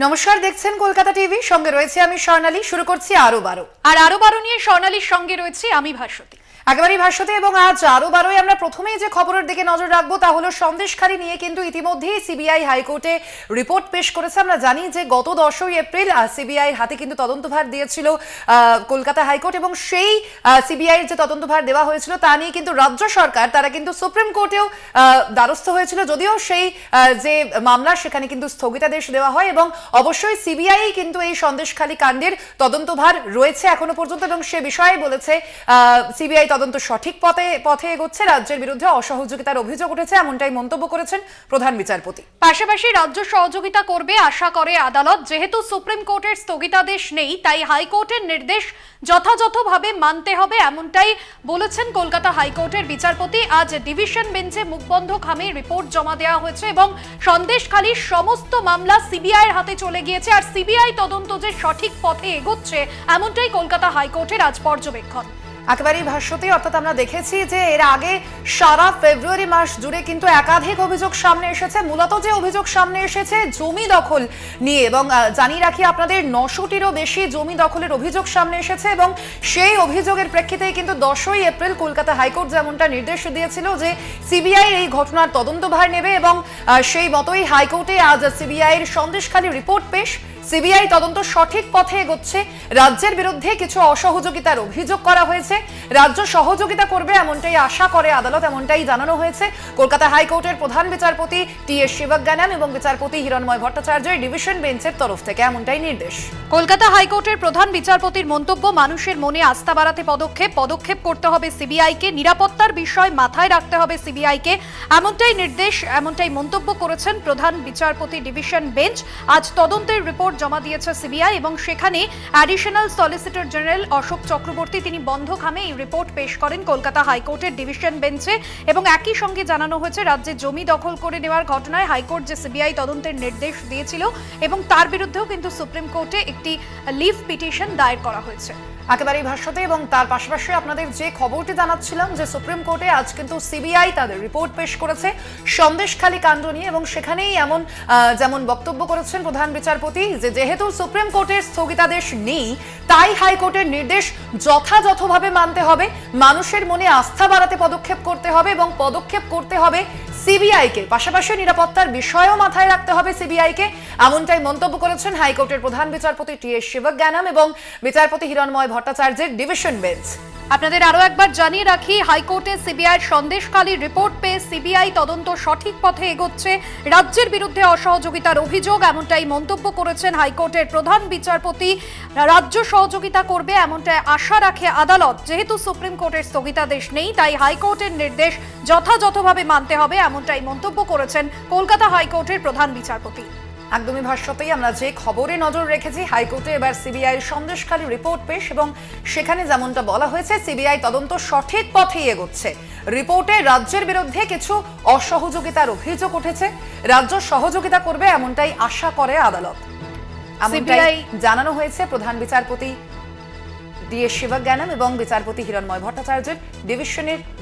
নমস্কার, দেখছেন কলকাতা টিভি। সঙ্গে রয়েছে আমি স্বর্ণালী। শুরু করছি আরো বারো নিয়ে স্বর্ণালীর সঙ্গে রয়েছে আমি ভাস্বতী। একেবারেই ভাস্বতী, এবং আজ আরো বারোই আমরা প্রথমেই যে খবরের দিকে নজর রাখবো তা হলো সন্দেশখালী নিয়ে কিন্তু ইতিমধ্যেই সিবিআই হাইকোর্টে রিপোর্ট পেশ করেছে। আমরা জানি যে গত 10ই এপ্রিল সিবিআইয়ের হাতে কিন্তু তদন্তভার দিয়েছিল কলকাতা হাইকোর্ট, এবং সেই সিবিআইয়ের যে তদন্তভার দেওয়া হয়েছিল তা নিয়ে কিন্তু রাজ্য সরকার তারা কিন্তু সুপ্রিম কোর্টেও দ্বারস্থ হয়েছিল, যদিও সেই যে মামলা সেখানে কিন্তু স্থগিতাদেশ দেওয়া হয়, এবং অবশ্যই সিবিআই কিন্তু এই সন্দেশখালী কাণ্ডের তদন্তভার রয়েছে এখনো পর্যন্ত, এবং সে বিষয়ে বলেছে সিবিআই তদন্ত সঠিক পথে এগোচ্ছে। রাজ্যের বিরুদ্ধে অসহযোগিতার অভিযোগ উঠেছে, এমনটাই মন্তব্য করেছেন প্রধান বিচারপতি। পাশাপাশি রাজ্য সহযোগিতা করবে আশা করে আদালত। যেহেতু সুপ্রিম কোর্টের স্থগিতাদেশ নেই, তাই হাইকোর্টের নির্দেশ যথাযথভাবে মানতে হবে, এমনটাই বলেছেন কলকাতা হাইকোর্টের বিচারপতি। আজ ডিভিশন বেঞ্চে মুখবন্ধ খামে রিপোর্ট জমা দেওয়া হয়েছে, এবং সন্দেশখালীর সমস্ত মামলা সিবিআইয়ের হাতে চলে গিয়েছে, আর সিবিআই তদন্ত যে সঠিক পথে এগোচ্ছে এমনটাই কলকাতা হাইকোর্টের আজ পর্যবেক্ষণ। একেবারেই ভাস্বতী, অর্থাৎ আমরা দেখেছি যে এর আগে সারা ফেব্রুয়ারি মাস জুড়ে কিন্তু একাধিক অভিযোগ সামনে এসেছে। মূলত যে অভিযোগ সামনে এসেছে জমি দখল নিয়ে, এবং জানিয়ে রাখি আপনাদের 900টিরও বেশি জমি দখলের অভিযোগ সামনে এসেছে, এবং সেই অভিযোগের প্রেক্ষিতেই কিন্তু 10ই এপ্রিল কলকাতা হাইকোর্ট যেমনটা নির্দেশ দিয়েছিল যে সিবিআই এই ঘটনার তদন্তভার নেবে, এবং সেই মতোই হাইকোর্টে আজ সিবিআইয়ের সন্দেশখালী রিপোর্ট পেশ। সিবিআই তদন্ত সঠিক পথে এগোচ্ছে। রাজ্যের বিরুদ্ধে কিছু অসহযোগিতার অভিযোগ করা হয়েছে, রাজ্য সহযোগিতা করবে এমনটাই আশা করে আদালত, এমনটাই জানানো হয়েছে কলকাতা হাইকোর্টের প্রধান বিচারপতি টি.এস. শিবজ্ঞানম এবং বিচারপতি হিরণময় ভট্টাচার্যের ডিভিশন বেঞ্চের তরফ থেকে এমনটাই নির্দেশ। কলকাতা হাইকোর্টের প্রধান বিচারপতির মন্তব্য, মানুষের মনে আস্থা বাড়াতে পদক্ষেপ করতে হবে সিবিআইকে, নিরাপত্তার বিষয় মাথায় রাখতে হবে সিবিআইকে, এমনটাই নির্দেশ, এমনটাই মন্তব্য করেছেন প্রধান বিচারপতি ডিভিশন বেঞ্চ। আজ তদন্তের রিপোর্ট জমা দিয়েছে সিবিআই, এবং সেখানে additional solicitor general Ashok Chakraborty তিনি বন্ধ খামে এই রিপোর্ট পেশ করেন কলকাতা হাইকোর্টের ডিভিশন বেঞ্চে, এবং একই সঙ্গে জানানো হয়েছে রাজ্যে জমি দখল করে নেওয়ার ঘটনায় হাইকোর্ট যে সিবিআই তদন্তের নির্দেশ দিয়েছিল, এবং তার বিরুদ্ধেও কিন্তু সুপ্রিম কোর্টে একটি লিভ পিটিশন দায়ের করা হয়েছে। একেবারেই ভাস্বতী, এবং তার পাশাপাশি আপনাদের যে খবরটি জানাচ্ছিলাম যে সুপ্রিম কোর্টে আজ কিন্তু সিবিআই তাদের রিপোর্ট পেশ করেছে সন্দেশখালী কাণ্ড নিয়ে, এবং সেখানেই যেমন বক্তব্য করেছেন প্রধান বিচারপতি যে যেহেতু সুপ্রিম কোর্টের স্থগিতাদেশ নেই, তাই হাইকোর্টের নির্দেশ যথাযথভাবে মানতে হবে, মানুষের মনে আস্থা বাড়াতে পদক্ষেপ করতে হবে, এবং পদক্ষেপ করতে হবে সিবিআইকে, পাশাপাশি নিরাপত্তার বিষয়ও মাথায় রাখতে হবে সিবিআইকে, এমনটাই মন্তব্য করেছেন হাইকোর্টের প্রধান বিচারপতি টি.এস. শিবজ্ঞানম এবং বিচারপতি হিরণময় ভট্টাচার্যের ডিভিশন বেঞ্চ। আপনাদের আরো একবার জানিয়ে রাখি, হাইকোর্টে সিবিআইয়ের সন্দেশখালী রিপোর্ট পেয়ে সিবিআই তদন্ত সঠিক পথে এগোচ্ছে, রাজ্যের বিরুদ্ধে অসহযোগিতার অভিযোগ, এমনটাই মন্তব্য করেছেন হাইকোর্টের প্রধান বিচারপতি। রাজ্য সহযোগিতা করবে এমনটাই আশা রাখে আদালত। যেহেতু সুপ্রিম কোর্টের স্থগিতাদেশ নেই, তাই হাইকোর্টের নির্দেশ যথাযথভাবে মানতে হবে, এমনটাই মন্তব্য করেছেন কলকাতা হাইকোর্টের প্রধান বিচারপতি। একদমই ভাস্বতী, আমরা যে খবরে নজর রেখেছি হাইকোর্টে এবার সিবিআইয়ের সন্দেশখালী রিপোর্ট পেশ, এবং সেখানে যেমনটা বলা হয়েছে সিবিআই তদন্ত সঠিক পথেই এগোচ্ছে। রিপোর্টে রাজ্যের বিরুদ্ধে কিছু অসহযোগিতার অভিযোগ উঠেছে, রাজ্য সহযোগিতা করবে এমনটাই আশা করে আদালত, এমনটাই জানানো হয়েছে প্রধান বিচারপতি টি.এস. শিবজ্ঞানম এবং বিচারপতি হিরণময় ভট্টাচার্যের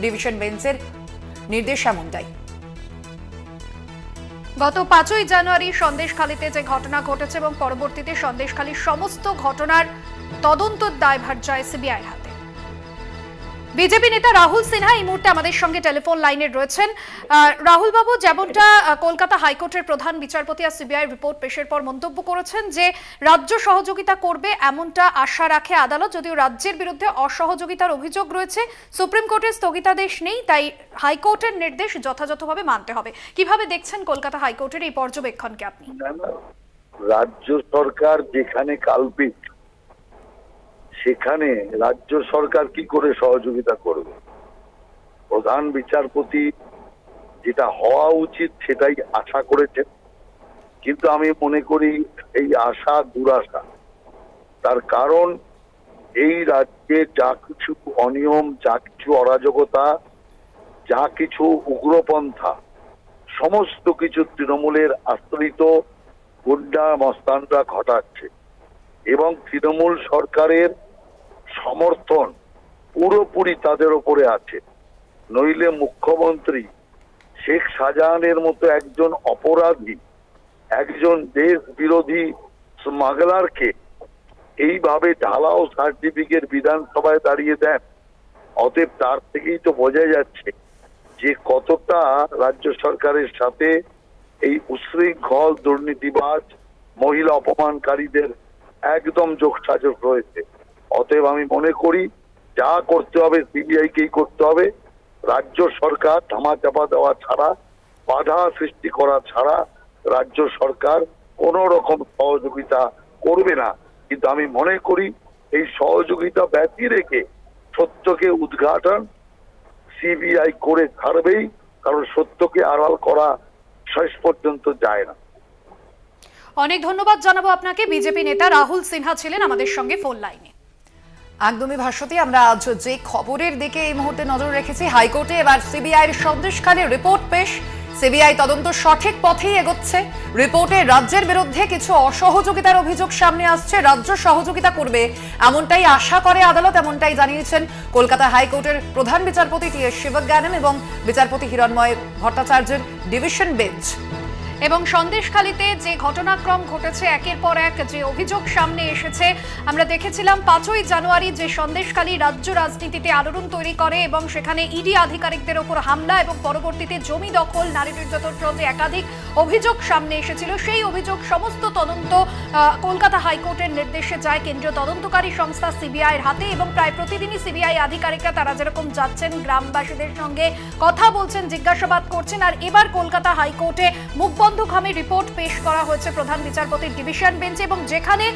ডিভিশন বেঞ্চের নির্দেশ এমনটাই। গত 5ই জানুয়ারি সন্দেশখালীতে যে ঘটনা ঘটেছে, এবং পরবর্তীতে সন্দেশখালীর সমস্ত ঘটনার তদন্তের দায়ভার যায় সিবিআইয়ের হাতে। বিজেপি নেতা রাহুল সিনহা এই মুহূর্তে আমাদের সঙ্গে টেলিফোন লাইনে রয়েছেন। রাহুল বাবু, যেমনটা কলকাতা হাইকোর্টের প্রধান বিচারপতি আর সিবিআই রিপোর্ট পেশের পর মন্তব্য করেছেন যে রাজ্য সহযোগিতা করবে এমনটা আশা রাখে আদালত, যদিও রাজ্যের বিরুদ্ধে অসহযোগিতার অভিযোগ রয়েছে, সুপ্রিম কোর্টের স্থগিতাদেশ নেই, তাই হাইকোর্টের নির্দেশ যথাযথভাবে মানতে হবে। কিভাবে দেখছেন কলকাতা হাইকোর্টের এই পর্যবেক্ষণকে আপনি? রাজ্য সরকার যেখানে কালপিট, সেখানে রাজ্য সরকার কি করে সহযোগিতা করবে? প্রধান বিচারপতি যেটা হওয়া উচিত সেটাই আশা করেছেন, কিন্তু আমি মনে করি এই আশা দুরাশা। তার কারণ এই রাজ্যে যা কিছু অনিয়ম, যা কিছু অরাজকতা, যা কিছু উগ্রপন্থা, সমস্ত কিছু তৃণমূলের আশ্রিত গুন্ডা মস্তানরা ঘটাচ্ছে, এবং তৃণমূল সরকারের সমর্থন পুরোপুরি তাদের উপরে আছে। নইলে মুখ্যমন্ত্রী শেখ শাহজাহানের মতো একজন অপরাধী, একজন দেশ বিরোধী স্মাগলারকে এইভাবে ঢালাও সার্টিফিকেট বিধানসভায় দাঁড়িয়ে দেন। অতএব তার থেকেই তো বোঝা যাচ্ছে যে কতটা রাজ্য সরকারের সাথে এই উশৃঙ্খল দুর্নীতিবাজ মহিলা অপমানকারীদের একদম যোগসাজগ রয়েছে। অতএব আমি মনে করি যা করতে হবে সিবিআই কেই করতে হবে। রাজ্য সরকার ধামাচাপা দেওয়া ছাড়া, বাধা সৃষ্টি করা ছাড়া রাজ্য সরকার কোন রকম সহযোগিতা করবে না। কিন্তু আমি মনে করি এই সহযোগিতা ব্যতি রেখে সত্যকে উদ্ঘাটন সিবিআই করে ছাড়বেই, কারণ সত্যকে আড়াল করা শেষ পর্যন্ত যায় না। অনেক ধন্যবাদ জানাবো আপনাকে। বিজেপি নেতা রাহুল সিনহা ছিলেন আমাদের সঙ্গে ফোন লাইনে। একদমই ভাস্বতী, আমরা আজ যে খবরের দিকে এই মুহূর্তে নজর রেখেছি, হাইকোর্টে এবার সিবিআইয়ের সন্দেশখালী রিপোর্ট পেশ। সিবিআই তদন্ত সঠিক পথেই এগোচ্ছে। রিপোর্টে রাজ্যের বিরুদ্ধে কিছু অসহযোগিতার অভিযোগ সামনে আসছে, রাজ্য সহযোগিতা করবে এমনটাই আশা করে আদালত, এমনটাই জানিয়েছেন কলকাতা হাইকোর্টের প্রধান বিচারপতি টি.এস. শিবজ্ঞানম এবং বিচারপতি হিরণময় ভট্টাচার্যের ডিভিশন বেঞ্চ। এবং সন্দেশখালীতে যে ঘটনাক্রম ঘটেছে, একের পর এক যে অভিযোগ সামনে এসেছে, আমরা দেখেছিলাম 5ই জানুয়ারি যে সন্দেশখালী রাজ্য রাজনীতিতে আলোড়ন তৈরি করে এবং সেখানে ইডি আধিকারিকদের ওপর হামলা এবং পরবর্তীতে জমি দখল, নারী নির্যাতন সহ যে একাধিক অভিযোগ সামনে এসেছিল, সেই অভিযোগ সমস্ত তদন্ত কলকাতা হাইকোর্টের নির্দেশে যায় কেন্দ্রীয় তদন্তকারী সংস্থা সিবিআইয়ের হাতে। এবং প্রায় প্রতিদিনই সিবিআই আধিকারিকরা তারা যেরকম যাচ্ছেন, গ্রামবাসীদের সঙ্গে কথা বলছেন, জিজ্ঞাসাবাদ করছেন। আর এবার কলকাতা হাইকোর্টে মুখবন্ধখামে রিপোর্ট পেশ করা হয়েছে প্রধান বিচারপতির ডিভিশন বেঞ্চে, এবং যেখানে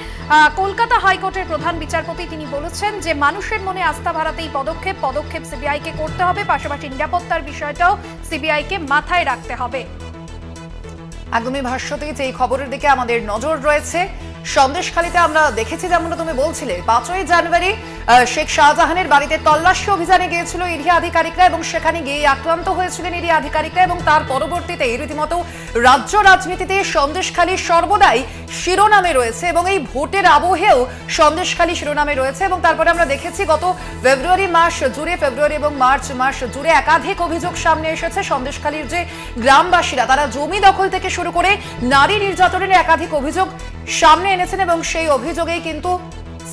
কলকাতা হাইকোর্টের প্রধান বিচারপতি তিনি বলেছেন যে মানুষের মনে আস্থা বাড়াতেই পদক্ষেপ সিবিআইকে করতে হবে, পাশাপাশি নিরাপত্তার বিষয়টাও সিবিআইকে মাথায় রাখতে হবে। একদমই ভাস্বতী, এই খবরের দিকে আমাদের নজর রয়েছে। সন্দেশখালীতে আমরা দেখেছি, যেমনটা তুমি বলছিলে, 5ই জানুয়ারি শেখ শাহজাহানের বাড়িতে তল্লাশি অভিযানে গিয়েছিল ইডি আধিকারিকরা এবং সেখানে গিয়ে আক্রান্ত হয়েছিলেন ইডি আধিকারিকরা, এবং তার পরবর্তীতে রীতিমতো রাজ্য রাজনীতিতে সন্দেশখালী সর্বদাই শিরোনামে রয়েছে এবং এই ভোটের আবহেও সন্দেশখালী শিরোনামে রয়েছে। এবং তারপরে আমরা দেখেছি গত ফেব্রুয়ারি এবং মার্চ মাস জুড়ে একাধিক অভিযোগ সামনে এসেছে। সন্দেশখালীর যে গ্রামবাসীরা তারা জমি দখল থেকে শুরু করে নারী নির্যাতনের একাধিক অভিযোগ সামনে এনেছেন এবং সেই অভিযোগেই কিন্তু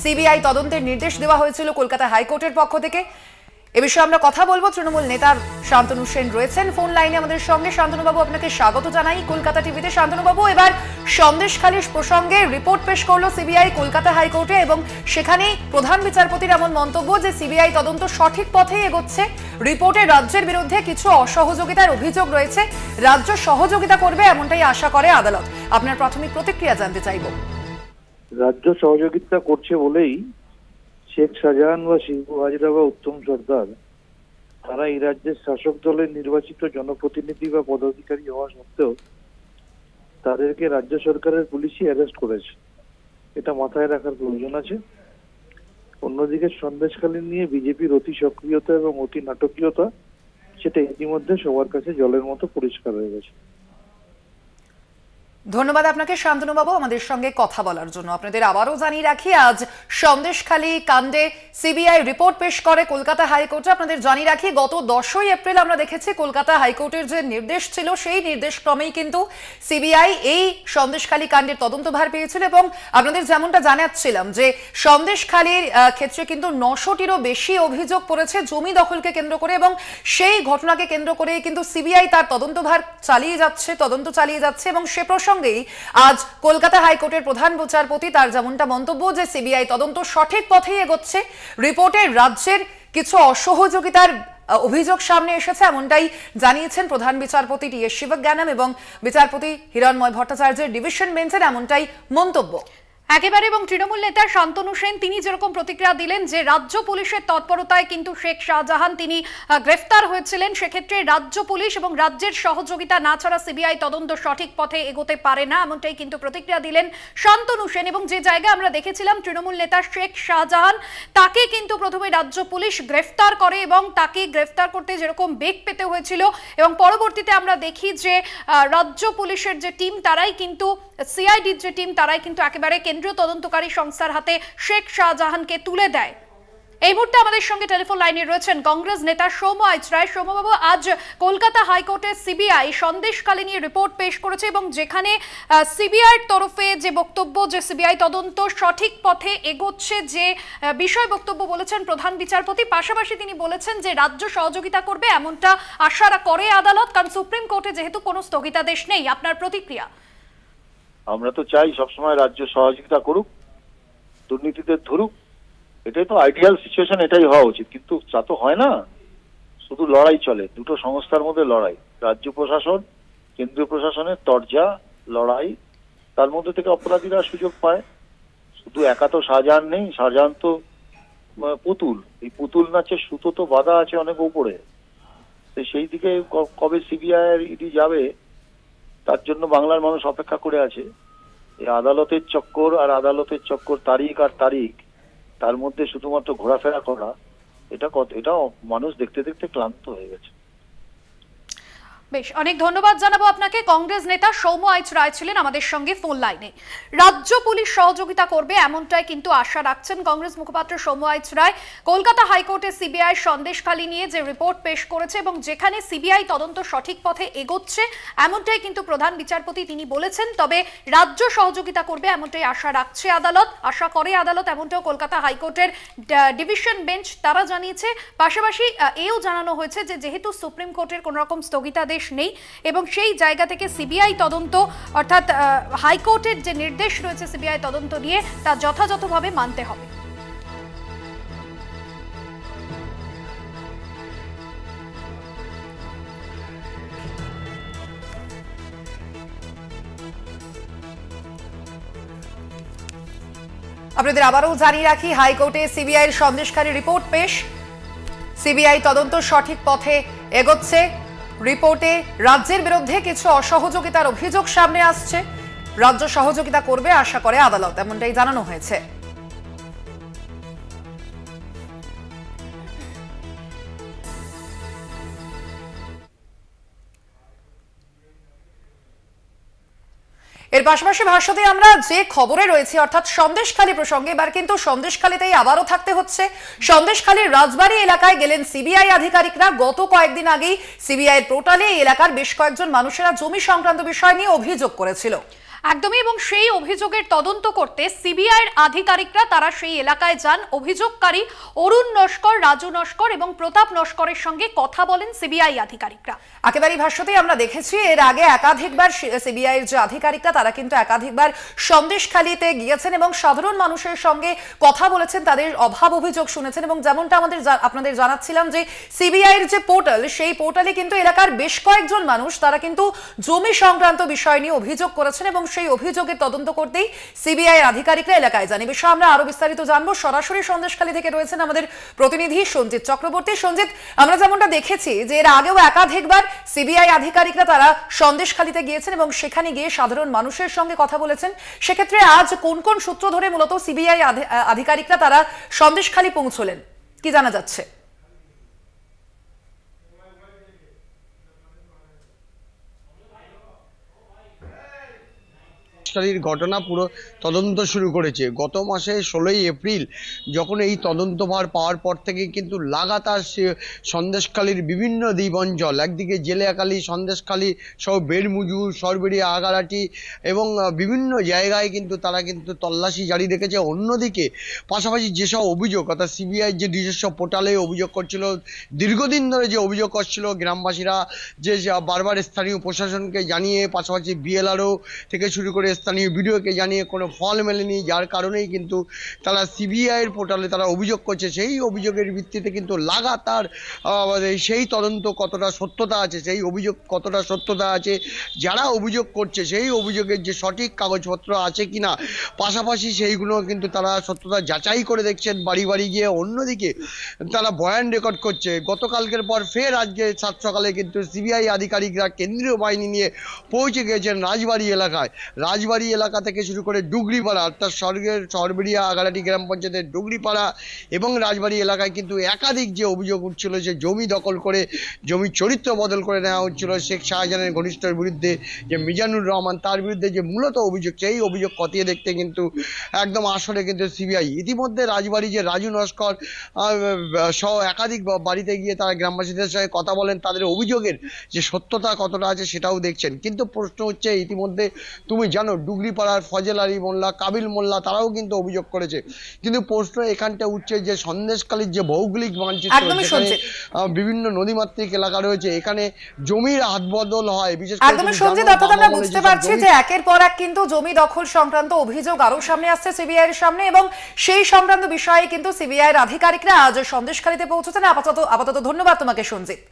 সিবিআই তদন্তের নির্দেশ দেওয়া হয়েছিল কলকাতা হাইকোর্টের পক্ষ থেকে। এ বিষয়ে আমরা কথা বলবো। তৃণমূল নেতার শান্তনু সেন রয়েছেন ফোন লাইনে আমাদের সঙ্গে। শান্তনুবাবু, আপনাকে স্বাগত জানাই কলকাতা টিভিতে। শান্তনুবাবু, এবার সন্দেশখালীর প্রসঙ্গে রিপোর্ট পেশ করলো সিবিআই কলকাতা হাইকোর্টে এবং সেখানেই প্রধান বিচারপতির এমন মন্তব্য যে সিবিআই তদন্ত সঠিক পথেই এগোচ্ছে। রিপোর্টে রাজ্যের বিরুদ্ধে কিছু অসহযোগিতার অভিযোগ রয়েছে, রাজ্য সহযোগিতা করবে এমনটাই আশা করে আদালত। আপনার প্রাথমিক প্রতিক্রিয়া জানতে চাইব। রাজ্য সহযোগিতা করছে বলেই শেখ শাহজাহান বা শিবু হাজরা বা উত্তম সর্দার তারা এই রাজ্যের শাসক দলের নির্বাচিত জনপ্রতিনিধি বা পদাধিকারী হওয়া সত্ত্বেও তাদেরকে রাজ্য সরকারের পুলিশই অ্যারেস্ট করেছে। এটা মাথায় রাখার প্রয়োজন আছে। অন্যদিকে সন্দেশখালী নিয়ে বিজেপির অতি সক্রিয়তা এবং অতি নাটকীয়তা, সেটা ইতিমধ্যে সবার কাছে জলের মতো পরিষ্কার হয়ে গেছে। ধন্যবাদ আপনাকে শান্তনুবাবু আমাদের সঙ্গে কথা বলার জন্য। আপনাদের আবারও জানিয়ে রাখি, আজ সন্দেশখালী কাণ্ডে সিবিআই রিপোর্ট পেশ করে কলকাতা হাইকোর্টে। আপনাদের জানিয়ে রাখি, গত 10ই এপ্রিল আমরা দেখেছি কলকাতা হাইকোর্টের যে নির্দেশ ছিল সেই নির্দেশ ক্রমেই কিন্তু সিবিআই এই সন্দেশখালী কাণ্ডের তদন্তভার পেয়েছিল এবং আপনাদের যেমনটা জানাচ্ছিলাম যে সন্দেশখালীর ক্ষেত্রে কিন্তু 900টিরও বেশি অভিযোগ পড়েছে জমি দখলকে কেন্দ্র করে, এবং সেই ঘটনাকে কেন্দ্র করে কিন্তু সিবিআই তার তদন্ত চালিয়ে যাচ্ছে এবং সে প্রসঙ্গেই আজ কলকাতা হাইকোর্টের প্রধান বিচারপতি তার যেমনটা মন্তব্য যে সিবিআই তদন্ত সঠিক পথেই এগোচ্ছে। রিপোর্টে রাজ্যের কিছু অসহযোগিতার অভিযোগ সামনে এসেছে এমনটাই জানিয়েছেন প্রধান বিচারপতি টি.এস. শিবজ্ঞানম এবং বিচারপতি হিরণময় ভট্টাচার্যের ডিভিশন বেঞ্চের এমনটাই মন্তব্য একেবারে। এবং তৃণমূল নেতা শান্তনু সেন তিনি যেরকম প্রতিক্রিয়া দিলেন যে রাজ্য পুলিশের তৎপরতায় কিন্তু শেখ শাহজাহান তিনি গ্রেফতার হয়েছিলেন, সেক্ষেত্রে রাজ্য পুলিশ এবং রাজ্যের সহযোগিতা না ছাড়া সিবিআই তদন্ত সঠিক পথে এগোতে পারে না, এমনটাই কিন্তু প্রতিক্রিয়া দিলেন শান্তনু সেন। এবং যে জায়গায় আমরা দেখেছিলাম তৃণমূল নেতা শেখ শাহজাহান, তাকে কিন্তু প্রথমে রাজ্য পুলিশ গ্রেফতার করে এবং তাকে গ্রেফতার করতে যেরকম বেগ পেতে হয়েছিল, এবং পরবর্তীতে আমরা দেখি যে রাজ্য পুলিশের যে টিম তারাই কিন্তু সিআইডির যে টিম তারাই কিন্তু একেবারে কেন্দ্রীয় তদন্তকারী সংস্থার হাতে শেখ শাহজাহানকে তুলে দেয়। এই মুহূর্তে আমাদের সঙ্গে টেলিফোন লাইনে রয়েছেন কংগ্রেস নেতা সৌম্য আইচ রায়। সৌম্যবাবু, আজ কলকাতা হাইকোর্টে সিবিআই সন্দেশখালী নিয়ে রিপোর্ট পেশ করেছে এবং যেখানে সিবিআইয়ের তরফে যে বক্তব্য, যে সিবিআই তদন্ত সঠিক পথে এগোচ্ছে, যে বিষয় বক্তব্য বলেছেন প্রধান বিচারপতি, পাশাপাশি তিনি বলেছেন যে রাজ্য সহযোগিতা করবে এমনটা আশা করে আদালত, কারণ সুপ্রিম কোর্টে যেহেতু কোনো স্থগিতাদেশ নেই। আপনার প্রতিক্রিয়া? আমরা তো চাই সবসময় রাজ্য সহযোগিতা করুক, দুর্নীতিতে ধরুক, এটাই তো আইডিয়াল সিচুয়েশন, এটাই হওয়া উচিত। কিন্তু তা তো হয় না, শুধু লড়াই চলে, দুটো সংস্থার মধ্যে লড়াই, রাজ্য প্রশাসন কেন্দ্রীয় প্রশাসনের তরজা লড়াই, তার মধ্যে থেকে অপরাধীরা সুযোগ পায়। শুধু একা তো শাহজাহান নেই, শাহজাহান তো পুতুল, এই পুতুল নাচে সুতো তো বাঁধা আছে অনেক উপরে। সেই দিকে কবে সিবিআই আর ইডি যাবে তার জন্য বাংলার মানুষ অপেক্ষা করে আছে। এই আদালতের চক্কর আর আদালতের চক্কর, তারিখ আর তারিখ, তার মধ্যে শুধুমাত্র ঘোরাফেরা করা, এটা মানুষ দেখতে দেখতে ক্লান্ত হয়ে গেছে। বেশ, অনেক ধন্যবাদ জানাবো আপনাকে। কংগ্রেস নেতা সৌম্য আইচ রায় ছিলেন আমাদের সঙ্গে ফোন লাইনে। রাজ্য পুলিশ সহযোগিতা করবে এমনটাই কিন্তু আশা রাখছেন কংগ্রেস মুখপাত্র সৌম্য আইচ রায়। কলকাতা হাইকোর্টে সিবিআই সন্দেশখালী নিয়ে যে রিপোর্ট পেশ করেছে এবং যেখানে সিবিআই তদন্ত সঠিক পথে এগোচ্ছে এমনটাই কিন্তু প্রধান বিচারপতি তিনি বলেছেন। তবে রাজ্য সহযোগিতা করবে এমনটাই আশা রাখছে আদালত, আশা করে আদালত, এমনটাও কলকাতা হাইকোর্টের ডিভিশন বেঞ্চ তারা জানিয়েছে। পাশাপাশি এও জানানো হয়েছে যে যেহেতু সুপ্রিম কোর্টের কোন রকম স্থগিতাদেশ নেই এবং সেই জায়গা থেকে সিবিআই তদন্ত, অর্থাৎ হাইকোর্টের যে নির্দেশ রয়েছে সিবিআই তদন্ত নিয়ে, তা যথাযথভাবে মানতে হবে। আপনাদের আবারও জানিয়ে রাখি, হাইকোর্টে সিবিআইয়ের সন্দেশখালী রিপোর্ট পেশ, সিবিআই তদন্ত সঠিক পথে এগোচ্ছে। রিপোর্টে রাজ্যের বিরুদ্ধে কিছু অসহযোগিতার অভিযোগ সামনে আসছে, রাজ্য সহযোগিতা করবে আশা করে আদালত, এমনটাই জানানো হয়েছে। এর পাশাপাশি ভাষ্যতে আমরা যে খবরে রয়েছে, অর্থাৎ সন্দেশখালী প্রসঙ্গে, এবার কিন্তু সন্দেশখালীতেই আবারও থাকতে হচ্ছে। সন্দেশখালীর রাজবাড়ী এলাকায় গেলেন সিবিআই আধিকারিকরা। গত কয়েকদিন আগেই সিবিআই পোর্টালে এই এলাকার বেশ কয়েকজন মানুষেরা জমি সংক্রান্ত বিষয় নিয়ে অভিযোগ করেছিল। একদমই, এবং সেই অভিযোগের তদন্ত করতে সিবিআইয়ের আধিকারিকরা তারা সেই এলাকায় যান। অভিযোগকারী অরুণ নস্কর, রাজু নস্কর এবং প্রতাপ নস্করের সঙ্গে কথা বলেন সিবিআই আধিকারিকরা। একেবারেই ভাষ্যতেই আমরা দেখেছি এর আগে একাধিকবার সিবিআইয়ের যে আধিকারিকরা তারা কিন্তু একাধিকবার সন্দেশখালীতে গিয়েছেন এবং সাধারণ মানুষের সঙ্গে কথা বলেছেন, তাদের অভাব অভিযোগ শুনেছেন। এবং যেমনটা আপনাদের জানাচ্ছিলাম যে সিবিআইয়ের যে পোর্টাল, সেই পোর্টালে কিন্তু এলাকার বেশ কয়েকজন মানুষ তারা কিন্তু জমি সংক্রান্ত বিষয় নিয়ে অভিযোগ করেছেন এবং সেই অভিযোগের তদন্ত করতেই সিবিআই আধিকারিকরা এলাকায় যান। এই বিষয়ে আমরা আরো বিস্তারিত জানবো। সরাসরি সন্দেশখালী থেকে রয়েছেন আমাদের প্রতিনিধি সঞ্জিত চক্রবর্তী। সঞ্জিত, আমরা যেমনটা দেখেছি যে এর আগেও একাধিকবার সিবিআই আধিকারিকরা তারা সন্দেশখালীতে গিয়েছেন এবং সেখানে গিয়ে সাধারণ মানুষের সঙ্গে কথা বলেছেন। সেক্ষেত্রে আজ কোন কোন সূত্র ধরে মূলত সিবিআই আধিকারিকরা তারা সন্দেশখালী পৌঁছলেন, কি জানা যাচ্ছে? ঘটনা পুরো তদন্ত শুরু করেছে গত মাসে 16ই এপ্রিল, যখন এই তদন্তভার পাওয়ার পর থেকে কিন্তু লাগাতার সন্দেশখালীর বিভিন্ন দ্বীপ অঞ্চল, একদিকে জেলেয়াখালী, সন্দেশখালী সহ বেড়মুজুর, সরবেড়িয়া, আগারাটি এবং বিভিন্ন জায়গায় কিন্তু তারা কিন্তু তল্লাশি জারি রেখেছে। অন্যদিকে পাশাপাশি যেসব অভিযোগ, অর্থাৎ সিবিআই যে নিজস্ব পোর্টালে অভিযোগ করছিল, দীর্ঘদিন ধরে যে অভিযোগ করছিল গ্রামবাসীরা, যে বারবার স্থানীয় প্রশাসনকে জানিয়ে, পাশাপাশি বিএলআরও থেকে শুরু করে স্থানীয় বিডিওকে জানিয়ে কোনো ফল মেলেনি, যার কারণেই কিন্তু তারা সিবিআইয়ের পোর্টালে তারা অভিযোগ করছে। সেই অভিযোগের ভিত্তিতে কিন্তু লাগাতার সেই তদন্ত কতটা সত্যতা আছে, সেই অভিযোগ কতটা সত্যতা আছে, যারা অভিযোগ করছে সেই অভিযোগের যে সঠিক কাগজপত্র আছে কিনা, পাশাপাশি সেইগুলো কিন্তু তারা সত্যতা যাচাই করে দেখছেন বাড়ি বাড়ি গিয়ে। অন্যদিকে তারা বয়ান রেকর্ড করছে। গতকালকের পর ফের আজকে 7 সকালে কিন্তু সিবিআই আধিকারিকরা কেন্দ্রীয় বাহিনী নিয়ে পৌঁছে গিয়েছেন রাজবাড়ী এলাকায়। রাজবাড়ী রাজবাড়ি এলাকা থেকে শুরু করে ডুগরিপাড়া অর্থাৎ সরবেরিয়া আগারাটি গ্রাম পঞ্চায়েতের ডুগরিপাড়া এবং রাজবাড়ি এলাকায় কিন্তু একাধিক যে অভিযোগ উঠছিল যে জমি দখল করে জমির চরিত্র বদল করে নেওয়া হচ্ছিল শেখ শাহজাহানের ঘনিষ্ঠর বিরুদ্ধে যে মিজানুর রহমান তার বিরুদ্ধে যে মূলত অভিযোগ সেই অভিযোগ খতিয়ে দেখতে কিন্তু একদম আসলে কিন্তু সিবিআই ইতিমধ্যে রাজবাড়ি যে রাজু নস্কর সহ একাধিক বাড়িতে গিয়ে তারা গ্রামবাসীদের সঙ্গে কথা বলেন, তাদের অভিযোগের যে সত্যতা কতটা আছে সেটাও দেখছেন। কিন্তু প্রশ্ন হচ্ছে ইতিমধ্যে তুমি জানো ডুগরিপাড়ার ফজল আলী মোল্লা, কাবিল মোল্লা তারাও কিন্তু অভিযোগ করেছে, কিন্তু প্রশ্ন এখানটা উঠছে যে সন্দেশখালীর যে ভৌগোলিক মানচিত্র বিভিন্ন নদীমাতৃক এলাকা রয়েছে এখানে জমির হাতবদল হয়, বিশেষ করে একদমই সঞ্জিত অর্থাৎ আমরা বুঝতে পারছি যে একের পর এক কিন্তু জমি দখল সংক্রান্ত অভিযোগ আরো সামনে আসছে সিবিআই এর সামনে এবং সেই সংক্রান্ত বিষয়ে কিন্তু সিবিআই এর আধিকারিকরা আজ সন্দেশখালীতে পৌঁছেছেন। আপাতত ধন্যবাদ তোমাকে সঞ্জিত।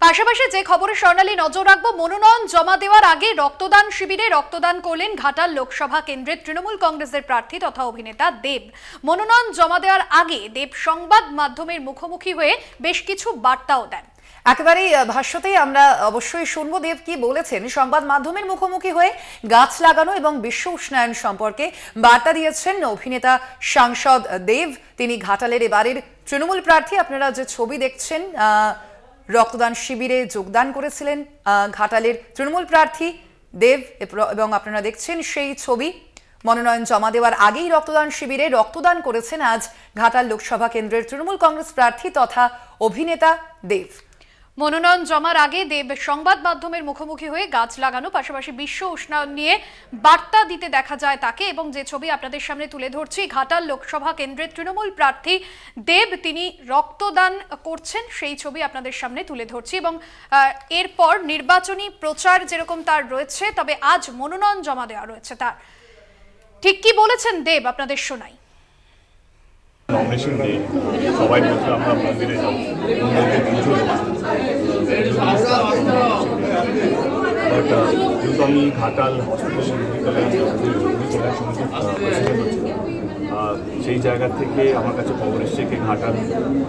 পাশাপাশি যে খবরে স্বর্ণালী নজর রাখবো, মনোনয়ন জমা দেওয়ার আগে রক্তদান শিবিরে রক্তদান করলেন ঘাটাল লোকসভা কেন্দ্রের তৃণমূল কংগ্রেসের প্রার্থী তথা অভিনেতা দেব। মনোনয়ন জমা দেওয়ার আগে দেব সংবাদ মাধ্যমের মুখোমুখি হয়ে বেশ কিছু বার্তাও দেন। একেবারেই ভাষ্যতেই আমরা অবশ্যই শুনবো দেব কি বলেছেন। সংবাদ মাধ্যমের মুখোমুখি হয়ে গাছ লাগানো এবং বিশ্ব উষ্ণায়ন সম্পর্কে বার্তা দিয়েছেন অভিনেতা সাংসদ দেব। তিনি ঘাটালের এবারের তৃণমূল প্রার্থী। আপনারা যে ছবি দেখছেন রক্তদান শিবিরে যোগদান করেছিলেন ঘাটালের তৃণমূল প্রার্থী দেব এবং আপনারা দেখছেন সেই ছবি। মনোনয়ন জমা দেওয়ার আগেই রক্তদান শিবিরে রক্তদান করেছেন আজ ঘাটাল লোকসভা কেন্দ্রের তৃণমূল কংগ্রেস প্রার্থী তথা অভিনেতা দেব। মনোনয়ন জমার আগে দেব সংবাদ মাধ্যমের মুখোমুখি হয়ে গাছ লাগানো পাশাপাশি বিশ্ব উষ্ণায়ন নিয়ে বার্তা দিতে দেখা যায় তাকে, এবং যে ছবি আপনাদের সামনে তুলে ধরছি ঘাটাল লোকসভা কেন্দ্রের তৃণমূল প্রার্থী দেব তিনি রক্তদান করছেন সেই ছবি আপনাদের সামনে তুলে ধরছি। এবং এরপর নির্বাচনী প্রচার যেরকম তার রয়েছে, তবে আজ মনোনয়ন জমা দেওয়া রয়েছে তার। ঠিক কি বলেছেন দেব আপনাদের শোনাই। নমিনেশন ডে সবাই বলছে আমরা মন্দিরে যাব, মন্দিরে পুজো বাট যেহেতু আমি ঘাটাল হসপিটালে সেই জায়গা থেকে আমার কাছে খবর এসছে কি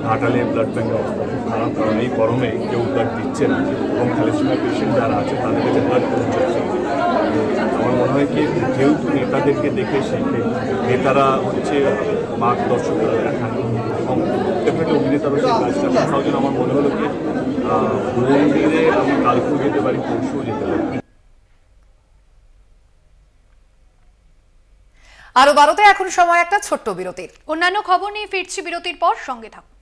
ঘাটালে ব্লাড ব্যাঙ্কের অবস্থা খুব খারাপ, কারণ এই গরমে কেউ ব্লাড দিচ্ছে না এবং থ্যালাসেমিয়া পেশেন্ট যারা আছে তাদের কাছে ব্লাড পৌঁছাচ্ছে। আমার মনে হয় কি যেহেতু নেতাদেরকে দেখে শিখে নেতারা হচ্ছে মার্গদর্শকরা দেখান এবং ডেফিনেটলি অভিনেতারও সেই কাজটা কোথাও যেন আমার মনে হলো কি মন্দিরে আমি কালকেও যেতে পারি, পরশুও যেতে পারি। আরো ভারতে এখন সময় একটা ছোট্ট বিরতির। অন্যান্য খবর নিয়ে ফিরছি বিরতির পর, সঙ্গে থাকুন।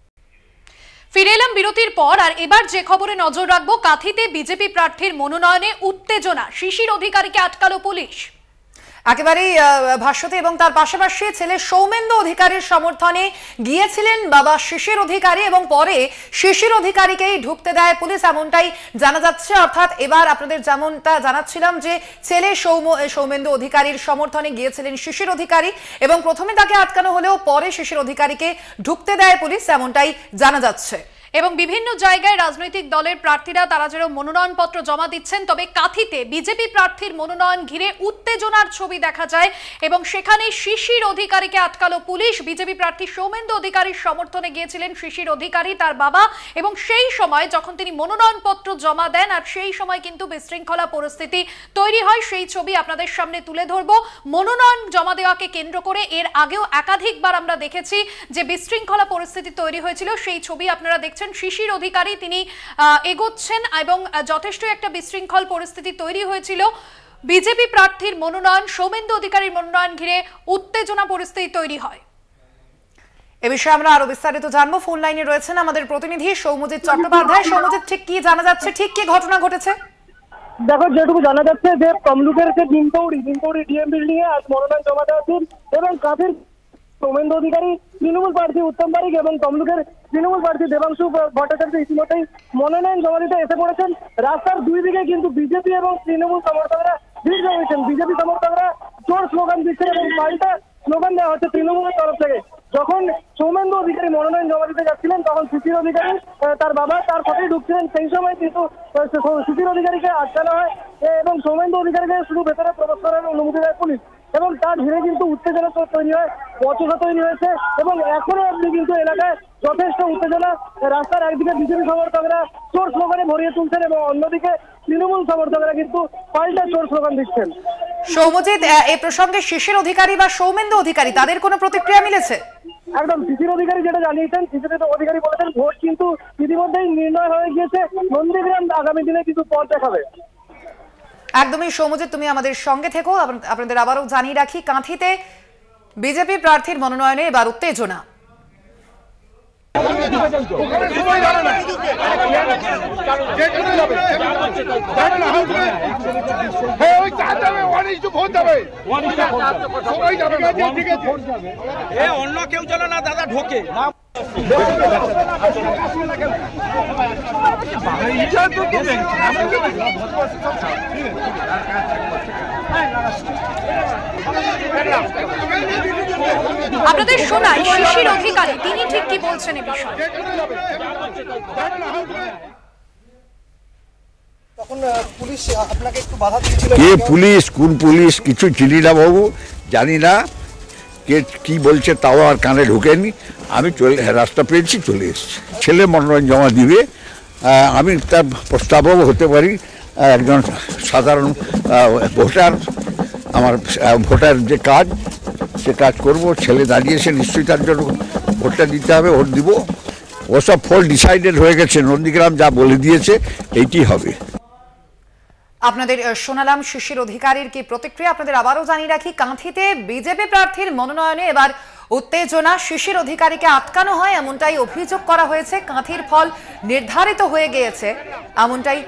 ফিরে এলাম বিরতির পর, আর এবার যে খবরে নজর রাখবো, কাঁথিতে বিজেপি প্রার্থীর মনোনয়নে উত্তেজনা, শিশির অধিকারীকে আটকালো পুলিশ। একেবারেই ভাষ্যতে এবং তার পাশাপাশি ছেলে সৌমেন্দু অধিকারীর সমর্থনে গিয়েছিলেন বাবা শিশির অধিকারী এবং পরে শিশির অধিকারীকেই ঢুকতে দেয় পুলিশ, এমনটাই জানা যাচ্ছে। অর্থাৎ এবার আপনাদের যেমনটা জানাচ্ছিলাম যে ছেলে সৌমেন্দু অধিকারীর সমর্থনে গিয়েছিলেন শিশির অধিকারী এবং প্রথমে তাকে আটকানো হলেও পরে শিশির অধিকারীকে ঢুকতে দেয় পুলিশ, এমনটাই জানা যাচ্ছে। এবং বিভিন্ন জায়গায় রাজনৈতিক দলের প্রার্থীরা তারা যেন মনোনয়নপত্র জমা দিচ্ছেন, তবে কাঁথিতে বিজেপি প্রার্থীর মনোনয়ন ঘিরে উত্তেজনার ছবি দেখা যায় এবং সেখানে শিশির অধিকারীকে আটকালো পুলিশ। বিজেপি প্রার্থী সৌমেন্দু অধিকারীর সমর্থনে গিয়েছিলেন শিশির অধিকারী, তার বাবা, এবং সেই সময় যখন তিনি মনোনয়নপত্র জমা দেন আর সেই সময় কিন্তু বিশৃঙ্খলা পরিস্থিতি তৈরি হয়, সেই ছবি আপনাদের সামনে তুলে ধরবো। মনোনয়ন জমা দেওয়াকে কেন্দ্র করে এর আগেও একাধিকবার আমরা দেখেছি যে বিশৃঙ্খলা পরিস্থিতি তৈরি হয়েছিল, সেই ছবি আপনারা দেখছেন। শিশির অধিকারী তিনি এগোচ্ছেন এবং যথেষ্ট একটা বিশৃঙ্খল পরিস্থিতি তৈরি হয়েছিল। বিজেপি প্রার্থীর মনোনয়ন, সৌমেন্দু অধিকারীর মনোনয়ন ঘিরে উত্তেজনা পরিস্থিতি তৈরি হয়। এ বিষয়ে আমরা আরো বিস্তারিত জানবো। ফোন লাইনে রয়েছেন আমাদের প্রতিনিধি সৌমজিৎ চট্টোপাধ্যায়। সৌমজিৎ, ঠিক কি জানা যাচ্ছে, ঠিক কি ঘটনা ঘটেছে? দেখো, যেটুকু জানা যাচ্ছে যে তমলুকের যে নিমতৌড়ি ডিএম বিল্ডিং এ আজ মনোনয়ন জমা দেওয়া দিন এবং কাঁথির সৌমেন্দু অধিকারী তৃণমূল প্রার্থী উত্তম বারিক এবং তমলুকের তৃণমূল প্রার্থী দেবাংশু ভট্টাচার্য ইতিমধ্যেই মনোনয়ন জমা দিতে এসে পড়েছেন। রাস্তার দুই দিকে কিন্তু বিজেপি এবং তৃণমূল সমর্থকরা ভিড় জমিয়েছেন। বিজেপি সমর্থকরা জোর স্লোগান দিচ্ছেন এবং পাল্টা স্লোগান দেওয়া হচ্ছে তৃণমূলের তরফ থেকে। যখন সৌমেন্দু অধিকারী মনোনয়ন জমা দিতে যাচ্ছিলেন তখন শিশির অধিকারী তার বাবা তার সাথেই ঢুকছিলেন, সেই সময় কিন্তু শিশির অধিকারীকে আটকানো হয় এবং সৌমেন্দু অধিকারীকে শুধু ভেতরে প্রবেশ করার অনুমতি দেয় পুলিশ এবং তার ঘিরে কিন্তু উত্তেজনা তৈরি হয়, বচসা তৈরি হয়েছে এবং এখনো অব্দি কিন্তু এলাকায় যথেষ্ট উত্তেজনা। রাস্তার একদিকে বিজেপি সমর্থকরা চোর স্লোগানে ভরিয়ে তুলছেন এবং অন্যদিকে তৃণমূল সমর্থকরা কিন্তু পাল্টা চোর স্লোগান দিচ্ছেন। সৌমজিৎ, এই প্রসঙ্গে শিশির অধিকারী বা সৌমেন্দু অধিকারী তাদের কোনো প্রতিক্রিয়া মিলেছে? একদম শিশির অধিকারী যেটা জানিয়েছেন, শিশির অধিকারী বলেছেন ভোট কিন্তু ইতিমধ্যেই নির্ণয় হয়ে গিয়েছে, নন্দীগ্রাম আগামী দিনে কিন্তু পথ দেখাবে। একদমই সৌমজিৎ, তুমি আমাদের সঙ্গে থেকো। আপনাদের আবারও জানিয়ে রাখি, কাঁথিতে বিজেপি প্রার্থীর মনোনয়নে এবার উত্তেজনা। অন্য কেউ চলে না দাদা, ঢোকে আপনাদের শোনাই শিশির অধিকারী তিনি ঠিক কি বলছেন এ বিষয়ে। কে পুলিশ, কোন পুলিশ কিছু চিনি না বাবু, জানি না কে কি বলছে, তাও আর কানে ঢোকেনি। আমি রাস্তা পেয়েছি, চলে এসেছি। ছেলে মনোনয়ন জমা দিবে, আমি তার প্রস্তাবক হতে পারি, একজন সাধারণ ভোটার। আমার ভোটার যে কাজ, সে কাজ করব। ছেলে দাঁড়িয়েছে, নিশ্চয়ই তার জন্য ভোটটা দিতে হবে, ভোট দিব। ওসব ফল ডিসাইডেড হয়ে গেছে, নন্দীগ্রাম যা বলে দিয়েছে এইটি হবে। আপনাদের শোনালাম শিশির অধিকারীর কি প্রতিক্রিয়া। আপনাদের আবারও জানিয়ে রাখি, কাঁথিতে বিজেপি প্রার্থীর মনোনয়নে এবার উত্তেজনা। শিশির অধিকারীকে আটকানো হয় এমনটাই অভিযোগ করা হয়েছে। কাঁথির ফল নির্ধারিত হয়ে গিয়েছে এমনটাই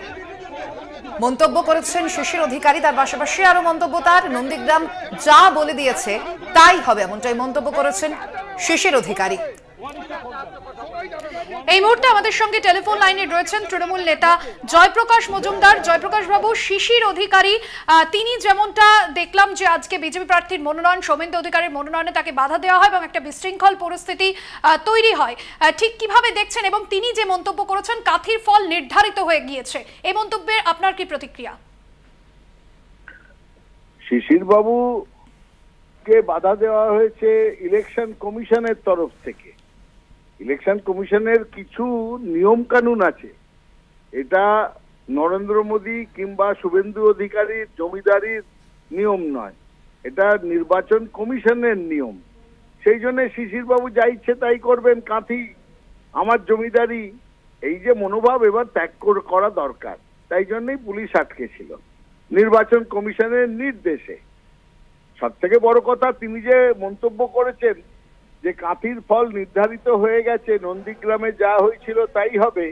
মন্তব্য করেছেন শিশির অধিকারী। তার পাশাপাশি আরো মন্তব্য তার, নন্দীগ্রাম যা বলে দিয়েছে তাই হবে এমনটাই মন্তব্য করেছেন শিশির অধিকারী। এই মুহূর্তে আমাদের সঙ্গে টেলিফোন লাইনে রয়েছেন তৃণমূল নেতা জয়প্রকাশ মজুমদার। জয়প্রকাশ বাবু, শিশির অধিকারী তিনি যেমনটা দেখলাম যে আজকে বিজেপি প্রার্থীর মনোনয়ন, সৌমেন্দু অধিকারীর মনোনয়নে তাকে বাধা দেওয়া হয় এবং একটা বিশৃঙ্খল পরিস্থিতি তৈরি হয়, ঠিক কিভাবে দেখছেন? এবং তিনি যে মন্তব্য করেছেন কাঁথির ফল নির্ধারিত হয়ে গিয়েছে, এই মন্তব্যে আপনার কি প্রতিক্রিয়া? শিশির বাবুকে বাধা দেওয়া হয়েছে ইলেকশন কমিশনের তরফ থেকে। ইলেকশন কমিশনের কিছু নিয়ম কানুন আছে, এটা নরেন্দ্র মোদী কিংবা শুভেন্দু অধিকারীর জমিদারির নিয়ম নয়, এটা নির্বাচন কমিশনের নিয়ম। সেই জন্য শিশির বাবু যা ইচ্ছে তাই করবেন। কাঁথি আমার জমিদারি, এই যে মনোভাব এবার ত্যাগ করা দরকার। তাই জন্যই পুলিশ আটকে ছিল নির্বাচন কমিশনের নির্দেশে। সব থেকে বড় কথা, তিনি যে মন্তব্য করেছেন যে কাঁথির ফল নির্ধারিত হয়ে গেছে, নন্দীগ্রামে যা হয়েছিল তাই হবে।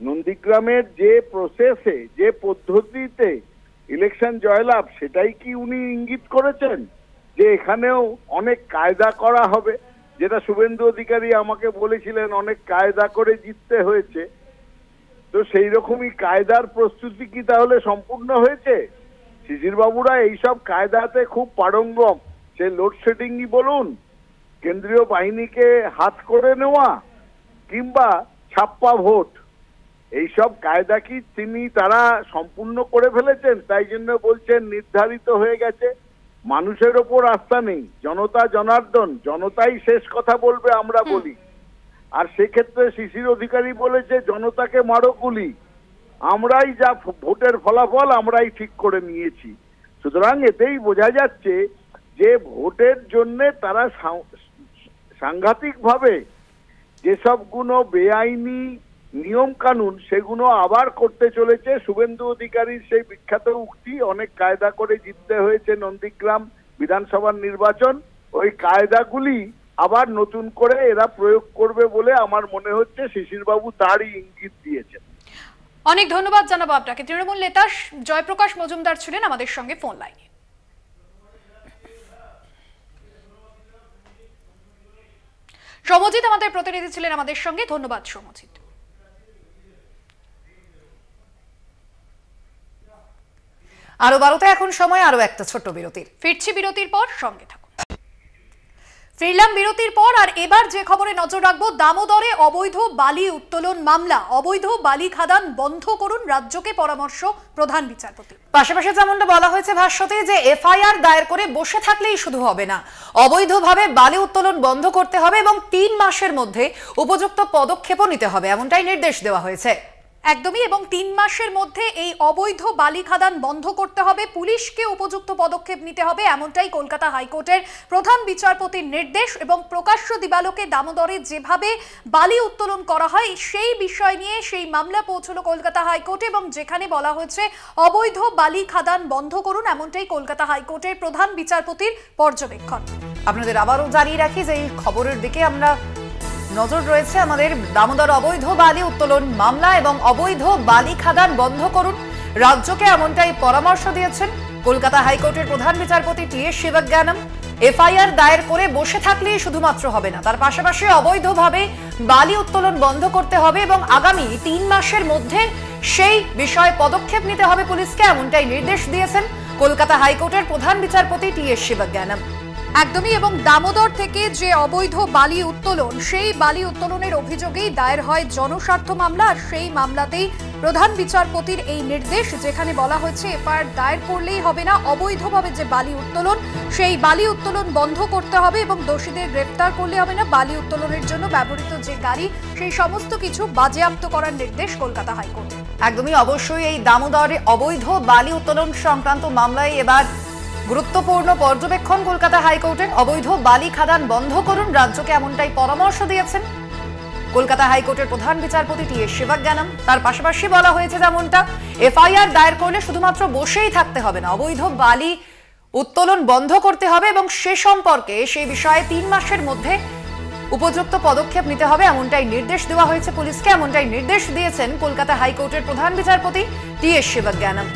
নন্দীগ্রামের যে প্রসেসে, যে পদ্ধতিতে ইলেকশন জয়লাভ, সেটাই কি উনি ইঙ্গিত করেছেন যে এখানেও অনেক কায়দা করা হবে? যেটা শুভেন্দু অধিকারী আমাকে বলেছিলেন অনেক কায়দা করে জিততে হয়েছে। তো সেই রকমই কায়দার প্রস্তুতি কি তাহলে সম্পূর্ণ হয়েছে? শিশির বাবুরা এইসব কায়দাতে খুব পারঙ্গম। সে লোডশেডিংই বলুন, কেন্দ্রীয় বাহিনীকে হাত করে নেওয়া, কিংবা ছাপ্পা ভোট, এইসব কায়দা কি তারা সম্পূর্ণ করে ফেলেছেন? তাই জন্য বলছেন নির্ধারিত হয়ে গেছে। মানুষের ওপর আস্থা নেই, জনতা জনার্দন, জনতাই শেষ কথা বলবে আমরা বলি। আর সেক্ষেত্রে শিশির অধিকারী বলেছে জনতাকে মারো গুলি, আমরাই যা ভোটের ফলাফল আমরাই ঠিক করে নিয়েছি। সুতরাং এতেই বোঝা যাচ্ছে যে ভোটের জন্য তারা সাংঘাতিকভাবে যেসবগুলো বেআইনি নিয়ম কানুন সেগুলো আবার করতে চলেছে। শুভেন্দু অধিকারীর সেই বিখ্যাত উক্তি, অনেক কায়দা করে জিততে হয়েছে নন্দীগ্রাম বিধানসভার নির্বাচন, ওই কায়দাগুলি আবার নতুন করে এরা প্রয়োগ করবে বলে আমার মনে হচ্ছে শিশিরবাবু তারই ইঙ্গিত দিয়েছেন। অনেক ধন্যবাদ জানাবো আপনাকে। তৃণমূল নেতা জয়প্রকাশ মজুমদার ছিলেন আমাদের সঙ্গে ফোন লাইনে। সমজিৎ আমাদের প্রতিনিধি ছিলেন আমাদের সঙ্গে, ধন্যবাদ সমজিৎ। আরো 12তে এখন সময় আরো একটা ছোট্ট বিরতির। ফিরছি বিরতির পর, সঙ্গে থাকুন। ফিরলাম বিরতির পর আর এবার যে খবরে নজর রাখবো, দামোদরে অবৈধ বালি উত্তোলন মামলা, অবৈধ বালি খাদান বন্ধ করুন রাজ্যকে পরামর্শ প্রধান বিচারপতি। পাশাপাশি যেমনটা বলা হয়েছে ভাষ্যতে যে এফআইআর দায়ের করে বসে থাকলেই শুধু হবে না, অবৈধভাবে বালি উত্তোলন বন্ধ করতে হবে এবং 3 মাসের মধ্যে উপযুক্ত পদক্ষেপও নিতে হবে, এমনটাই নির্দেশ দেওয়া হয়েছে। একদমই, এবং 3 মাসের মধ্যে এই অবৈধ বালি খাদান বন্ধ করতে হবে, পুলিশকে উপযুক্ত পদক্ষেপ নিতে হবে, এমনটাই কলকাতা হাইকোর্টের প্রধান বিচারপতির নির্দেশ। এবং প্রকাশ্য দিবালোকে দামোদরে যেভাবে বালি উত্তোলন করা হয় সেই বিষয় নিয়ে সেই মামলা পৌঁছলো কলকাতা হাইকোর্টে এবং যেখানে বলা হয়েছে অবৈধ বালি খাদান বন্ধ করুন, এমনটাই কলকাতা হাইকোর্টের প্রধান বিচারপতির পর্যবেক্ষণ। আপনাদের আবারও জানিয়ে রাখি যে এই খবরের দিকে আমরা নজর রয়েছে আমাদের। দামোদর অবৈধ বালি উত্তোলন মামলা এবং অবৈধ বালি খাদান বন্ধ করুন রাজ্যকে, এমনটাই পরামর্শ দিয়েছেন কলকাতা হাইকোর্টের প্রধান বিচারপতি টি.এস. শিবজ্ঞানম। এফআইআর দায়ের করে বসে থাকলেই শুধুমাত্র হবে না, তার পাশাপাশি অবৈধভাবে বালি উত্তোলন বন্ধ করতে হবে এবং আগামী 3 মাসের মধ্যে সেই বিষয়ে পদক্ষেপ নিতে হবে পুলিশকে, এমনটাই নির্দেশ দিয়েছেন কলকাতা হাইকোর্টের প্রধান বিচারপতি টি.এস. শিবজ্ঞানম। একদমই, এবং দামোদর থেকে যে অবৈধ বালি উত্তোলন, সেই বালি উত্তোলনের অভিযোগেই দায়ের হয় জনস্বার্থ মামলা, আর সেই মামলাতেই প্রধান বিচারপতির এই নির্দেশ, যেখানে বলা হয়েছে এফআইআর দায়ের করলেই হবে না, অবৈধভাবে যে বালি উত্তোলন সেই বালি উত্তোলন বন্ধ করতে হবে এবং দোষীদের গ্রেফতার করলে হবে না, বালি উত্তোলনের জন্য ব্যবহৃত যে গাড়ি সেই সমস্ত কিছু বাজেয়াপ্ত করার নির্দেশ কলকাতা হাইকোর্টের। একদমই, অবশ্যই এই দামোদরে অবৈধ বালি উত্তোলন সংক্রান্ত মামলায় এবার গুরুত্বপূর্ণ পর্যবেক্ষণ কলকাতা হাইকোর্টের। অবৈধ বালি খাদান বন্ধ করুন রাজ্যকে, এমনটাই পরামর্শ দিয়েছেন কলকাতা হাইকোর্টের প্রধান বিচারপতি টি.এস. শিবজ্ঞানম। তার পাশাপাশি বলা হয়েছে যেমনটা এফআইআর দায়ের করলে শুধুমাত্র বসেই থাকতে হবে না, অবৈধ বালি উত্তোলন বন্ধ করতে হবে এবং সে সম্পর্কে সেই বিষয়ে 3 মাসের মধ্যে উপযুক্ত পদক্ষেপ নিতে হবে, এমনটাই নির্দেশ দেওয়া হয়েছে পুলিশকে, এমনটাই নির্দেশ দিয়েছেন কলকাতা হাইকোর্টের প্রধান বিচারপতি টি.এস. শিবজ্ঞানম।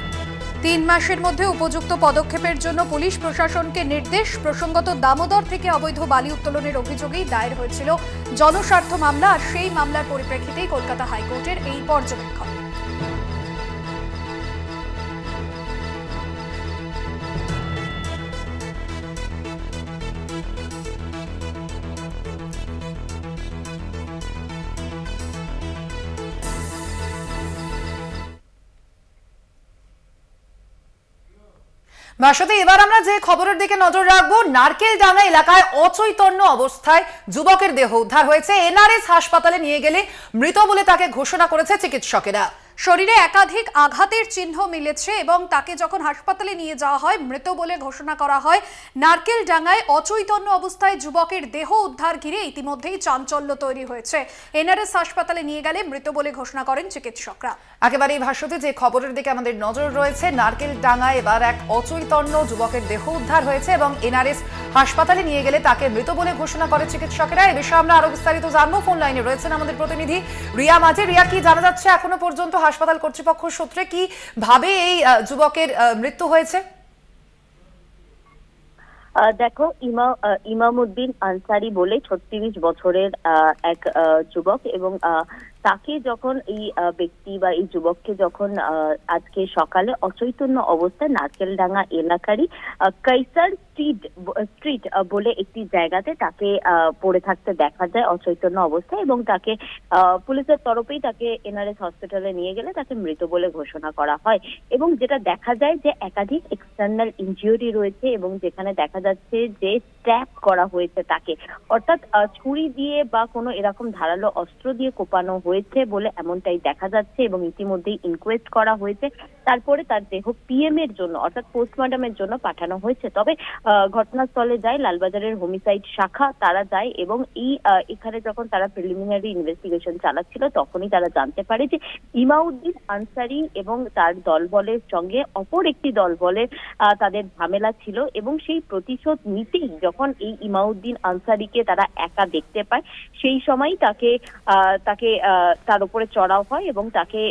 3 মাসের মধ্যে উপযুক্ত পদক্ষেপের জন্য পুলিশ প্রশাসনকে নির্দেশ। প্রসঙ্গত দামোদর থেকে অবৈধ বালি উত্তোলনের অভিযোগেই দায়ের হয়েছিল জনস্বার্থ মামলা, আর সেই মামলার পরিপ্রেক্ষিতেই কলকাতা হাইকোর্টের এই পর্যবেক্ষণ। ভাষাতে এবার আমরা যে খবরের দিকে নজর রাখবো, নারকেলডাঙ্গা এলাকায় অচৈতন্য অবস্থায় যুবকের দেহ উদ্ধার হয়েছে। এনআরএস হাসপাতালে নিয়ে গেলে মৃত বলে তাকে ঘোষণা করেছে চিকিৎসকেরা। শরীরে একাধিক আঘাতের চিহ্ন মিলেছে এবং তাকে যখন হাসপাতালে নিয়ে যাওয়া হয় মৃত বলে ঘোষণা করা হয়। নারকেলডাঙ্গায় অচৈতন্য অবস্থায় যুবকের দেহ উদ্ধার ঘিরে ইতিমধ্যেই চাঞ্চল্য তৈরি হয়েছে। এনআরএস হাসপাতালে নিয়ে গেলে মৃত বলে ঘোষণা করেন চিকিৎসকরা। একেবারে এই ভাষ্যতে যে খবরের দিকে আমাদের নজর রয়েছে, নারকেলডাঙ্গায় এবার এক অচৈতন্য যুবকের দেহ উদ্ধার হয়েছে এবং এনআরএস হাসপাতালে নিয়ে গেলে তাকে মৃত বলে ঘোষণা করে চিকিৎসকেরা। এই বিষয়ে আমরা আরো বিস্তারিত জানবো। ফোন লাইনে রয়েছেন আমাদের প্রতিনিধি রিয়া মাঝি। রিয়া, কি জানা যাচ্ছে এখনো পর্যন্ত হাসপাতাল কর্তৃপক্ষ সূত্রে কি ভাবে এই যুবকের মৃত্যু হয়েছে? দেখো, ইমামউদ্দিন আনসারি বলে 36 বছরের এক যুবক, এবং তাকে যখন এই ব্যক্তি বা এই যুবককে যখন আজকে সকালে অচৈতন্য অবস্থায় নারকেলডাঙ্গা এলাকারই কাইসার স্ট্রিট বলে একটি জায়গাতে তাকে পড়ে থাকতে দেখা যায় অচৈতন্য অবস্থায়, এবং তাকে পুলিশের তরফেই তাকে এনআরএস হসপিটালে নিয়ে গেলে তাকে মৃত বলে ঘোষণা করা হয়। এবং যেটা দেখা যায় যে একাধিক এক্সটার্নাল ইনজিউরি রয়েছে এবং যেখানে দেখা যাচ্ছে যে স্ট্যাব করা হয়েছে তাকে, অর্থাৎ ছুরি দিয়ে বা কোনো এরকম ধারালো অস্ত্র দিয়ে কোপানো হয়েছে বলে এমনটাই দেখা যাচ্ছে। এবং ইতিমধ্যেই ইনকোয়েস্ট করা হয়েছে, তারপরে তার দেহ পিএম এর জন্য অর্থাৎ পোস্টমর্টমের জন্য পাঠানো হয়েছে। তবে ঘটনাস্থলে যায় লালবাজারের হোমিসাইড শাখা, তারা যায় এবং এখানে যখন তারা প্রিলিমিনারি ইনভেস্টিগেশন চালাচ্ছিল তখনই তারা জানতে পারে যে ইমামউদ্দিন আনসারি এবং তার দলবলের সঙ্গে অপর একটি দলবলের তাদের ঝামেলা ছিল, এবং সেই প্রতিশোধ নিতেই যখন এই ইমামউদ্দিন আনসারিকে তারা একা দেখতে পায় সেই সময়ই তাকে তার উপরে চড়াও হয় এবং তাকে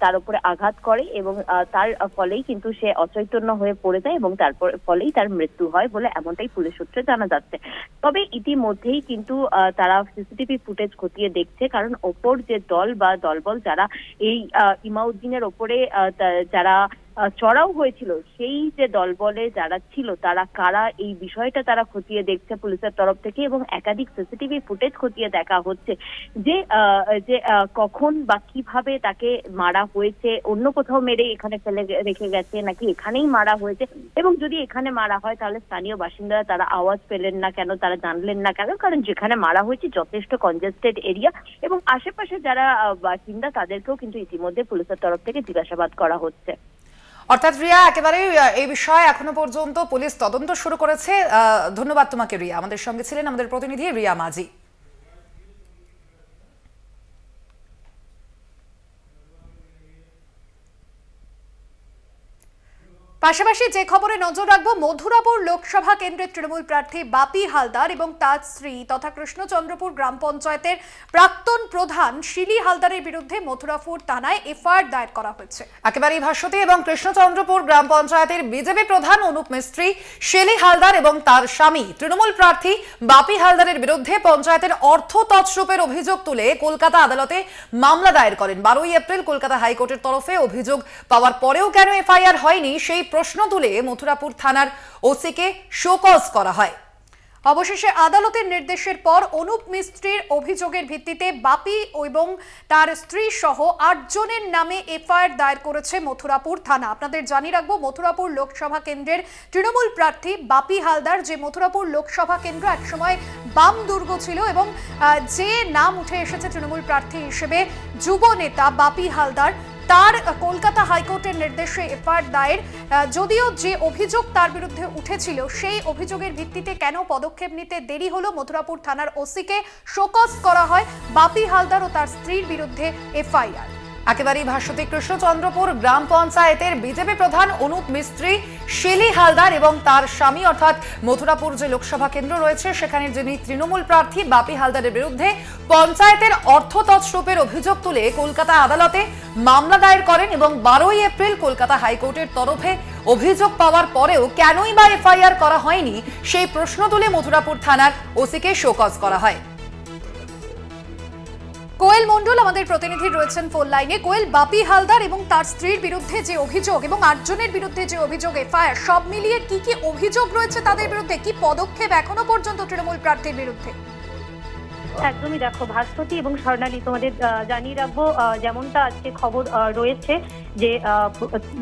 তার উপরে আঘাত করে, এবং তার ফলেই কিন্তু সে অচৈতন্য হয়ে পড়ে যায় এবং তারপর ফলেই তার মৃত্যু হয় বলে এমনটাই পুলিশ সূত্রে জানা যাচ্ছে। তবে ইতিমধ্যেই কিন্তু তারা সিসিটিভি ফুটেজ খতিয়ে দেখছে, কারণ ওপর যে দল বা দলবল যারা এই ইমামউদ্দিনের ওপরে যারা চড়াও হয়েছিল, সেই যে দলবলে যারা ছিল তারা কারা, এই বিষয়টা তারা খতিয়ে দেখছে পুলিশের তরফ থেকে, এবং একাধিক সিসিটিভি ফুটেজ খতিয়ে দেখা হচ্ছে যে কখন বা কিভাবে তাকে মারা হয়েছে, অন্য কোথাও মেরে এখানে ফেলে রেখে গেছে নাকি এখানেই মারা হয়েছে, এবং যদি এখানে মারা হয় তাহলে স্থানীয় বাসিন্দারা তারা আওয়াজ পেলেন না কেন, তারা জানলেন না কেন, কারণ যেখানে মারা হয়েছে যথেষ্ট কনজেস্টেড এরিয়া, এবং আশেপাশে যারা বাসিন্দা তাদেরকেও কিন্তু ইতিমধ্যে পুলিশের তরফ থেকে জিজ্ঞাসাবাদ করা হচ্ছে। অর্থাৎ রিয়া, একেবারে এই বিষয়ে এখনো পর্যন্ত পুলিশ তদন্ত শুরু করেছে। ধন্যবাদ তোমাকে রিয়া। আমাদের সঙ্গে ছিলেন আমাদের প্রতিনিধি রিয়া মাঝি। পাশাপাশি যে খবরে নজর রাখবো, মথুরাপুর লোকসভা কেন্দ্রের তৃণমূল প্রার্থী বাপি হালদার এবং তার স্ত্রী তথা কৃষ্ণচন্দ্রপুর গ্রাম পঞ্চায়েতের প্রাক্তন প্রধান শিলি হালদারের বিরুদ্ধে মথুরাপুর থানায় এফআইআর দায়ের করা হয়েছে। একেবারেই ভাস্বতী এবং কৃষ্ণচন্দ্রপুর গ্রাম পঞ্চায়েতের বিজেপি প্রধান অনুপ মিস্ত্রি, শিলি হালদার এবং তার স্বামী তৃণমূল প্রার্থী বাপি হালদারের বিরুদ্ধে পঞ্চায়েতের অর্থ তছরূপের অভিযোগ তুলে কলকাতা আদালতে মামলা দায়ের করেন। 12ই এপ্রিল কলকাতা হাইকোর্টের তরফে অভিযোগ পাওয়ার পরেও কেন এফআইআর হয়নি সেই প্রশ্ন তুলে মথুরাপুর থানার ওসিকে শোকজ করা হয়। অবশেষে আদালতের নির্দেশের পর অনুপ মিস্ত্রির অভিযোগের ভিত্তিতে বাপি এবং তার স্ত্রী সহ 8 জনের নামে এফআইআর দায়ের করেছে মথুরাপুর থানা। আপনাদের জানিয়ে রাখবো, মথুরাপুর লোকসভা কেন্দ্রের তৃণমূল প্রার্থী বাপি হালদার, যে মথুরাপুর লোকসভা কেন্দ্র একসময় বাম দুর্গ ছিল এবং যে নাম উঠে এসেছে তৃণমূল প্রার্থী হিসেবে যুব নেতা বাপি হালদার, তার কলকাতা হাইকোর্টের নির্দেশে এফআইআর দায়ের। যদিও যে অভিযোগ তার বিরুদ্ধে উঠেছিল সেই অভিযোগের ভিত্তিতে কেন পদক্ষেপ নিতে দেরি হলো, মথুরাপুর থানার ওসিকে শোকজ করা হয় বাপি হালদার ও তার স্ত্রীর বিরুদ্ধে এফআইআর। একেবারেই ভাস্বতী, কৃষ্ণচন্দ্রপুর গ্রাম পঞ্চায়েতের বিজেপি প্রধান অনুপ মিস্ত্রি, শিলি হালদার এবং তার স্বামী, অর্থাৎ মথুরাপুর যে লোকসভা কেন্দ্র রয়েছে সেখানে যিনি তৃণমূল প্রার্থী বাপি হালদারের বিরুদ্ধে পঞ্চায়েতের অর্থ তছরূপের অভিযোগ তুলে কলকাতা আদালতে মামলা দায়ের করেন এবং 12ই এপ্রিল কলকাতা হাইকোর্টের তরফে অভিযোগ পাওয়ার পরেও কেনই বা এফআইআর করা হয়নি সেই প্রশ্ন তুলে মথুরাপুর থানার ওসিকে শোকজ করা হয়। কোয়েল মন্ডল আমাদের প্রতিনিধি রয়েছেন ফোন লাইনে। কোয়েল, বাপি হালদার এবং তার স্ত্রীর বিরুদ্ধে যে অভিযোগ এবং 8 জনের বিরুদ্ধে যে অভিযোগ এফআইআর, সব মিলিয়ে কি কি অভিযোগ রয়েছে তাদের বিরুদ্ধে, কি পদক্ষেপ এখনো পর্যন্ত তৃণমূল প্রার্থীর বিরুদ্ধে? একদমই, দেখো ভাস্বতী এবং স্বর্ণালী, তোমাদের জানিয়ে রাখবো যেমনটা আজকে খবর রয়েছে যে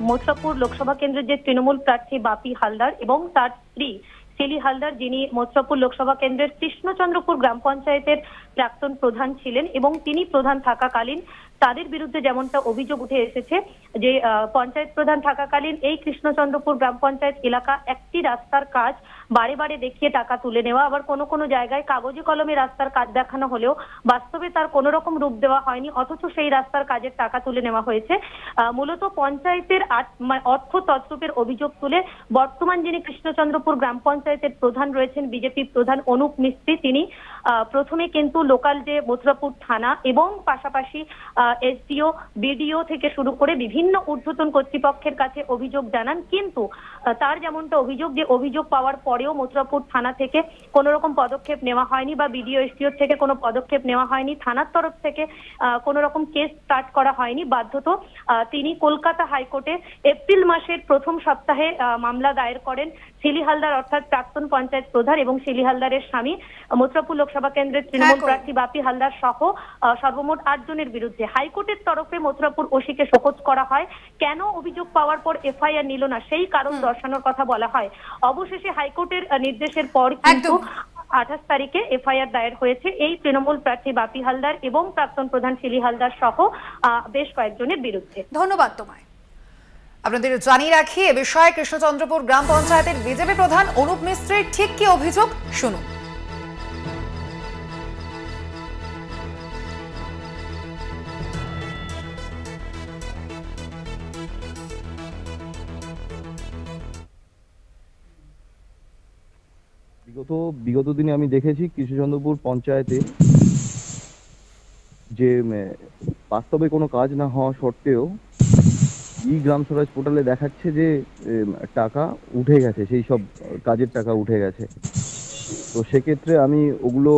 মথুরাপুর লোকসভা কেন্দ্রের যে তৃণমূল প্রার্থী বাপি হালদার এবং তার স্ত্রী শিলি হালদার, যিনি মথুরাপুর লোকসভা কেন্দ্রের কৃষ্ণচন্দ্রপুর গ্রাম পঞ্চায়েতের প্রাক্তন প্রধান ছিলেন এবং তিনি প্রধান থাকাকালীন তাদের বিরুদ্ধে যেমনটা অভিযোগ উঠে এসেছে যে পঞ্চায়েত প্রধান থাকাকালীন এই কৃষ্ণচন্দ্রপুর গ্রাম পঞ্চায়েত এলাকা একটি রাস্তার কাজ বারে বারে দেখিয়ে টাকা তুলে নেওয়া, আবার কোনো কোনো জায়গায় কাগজে কলমে রাস্তার কাজ দেখানো হলেও বাস্তবে তার কোনো রকম রূপ দেওয়া হয়নি, অথচ সেই রাস্তার কাজের টাকা তুলে নেওয়া হয়েছে। মূলত পঞ্চায়েতের অর্থ তছরূপের অভিযোগ তুলে বর্তমান যিনি কৃষ্ণচন্দ্রপুর গ্রাম পঞ্চায়েতের প্রধান রয়েছেন বিজেপি প্রধান অনুপ মিস্ত্রি, তিনি প্রথমে কিন্তু লোকাল যে মথুরাপুর থানা এবং পাশাপাশি এসডিও, বিডিও থেকে শুরু করে বিভিন্ন ঊর্ধ্বতন কর্তৃপক্ষের কাছে অভিযোগ জানান, কিন্তু তার যেমনটা অভিযোগ যে অভিযোগ পাওয়ার পরেও মথুরাপুর থানা থেকে কোনো রকম পদক্ষেপ নেওয়া হয়নি বা বিডিও এসডিও থেকে কোনো পদক্ষেপ নেওয়া হয়নি, থানার তরফ থেকে কোনো রকম কেস স্টার্ট করা হয়নি। বাধ্যত তিনি কলকাতা হাইকোর্টে এপ্রিল মাসের প্রথম সপ্তাহে মামলা দায়ের করেন শিলি হালদার অর্থাৎ প্রাক্তন পঞ্চায়েত প্রধান এবং শিলি হালদারের স্বামী মথুরাপুর লোকসভা কেন্দ্রের তৃণমূল প্রার্থী বাপি হালদার সহ সর্বমোট 8 জনের বিরুদ্ধে। হাইকোর্টের তরফে মথুরাপুর ওসিকে শোকজ করা হয়। কেন অভিযোগ পাওয়ার পর এফআইআর নিল না সেই কারণ দর্শানোর কথা বলা হয়। অবশেষে হাইকোর্টের নির্দেশের পর কিন্তু 28 তারিখে এফআইআর দায়ের হয়েছে এই তৃণমূল প্রার্থী বাপি হালদার এবং প্রাক্তন প্রধান শিলি হালদার সহ বেশ কয়েকজনের বিরুদ্ধে। ধন্যবাদ তোমায়। আপনাদের জানিয়ে রাখি, এ বিষয়ে কৃষ্ণচন্দ্রপুর গ্রাম পঞ্চায়েতের বিজেপি প্রধান অনুপ মিস্ত্রির ঠিক কি অভিযোগ শুনুন। বিগত দিনে আমি দেখেছি কৃষ্ণচন্দ্রপুর পঞ্চায়েতে যে বাস্তবে কোনো কাজ না হওয়া সত্ত্বেও ই গ্রাম স্বরাজ পোর্টালে দেখাচ্ছে যে টাকা উঠে গেছে, সেই সব কাজের টাকা উঠে গেছে। তো সেক্ষেত্রে আমি ওগুলো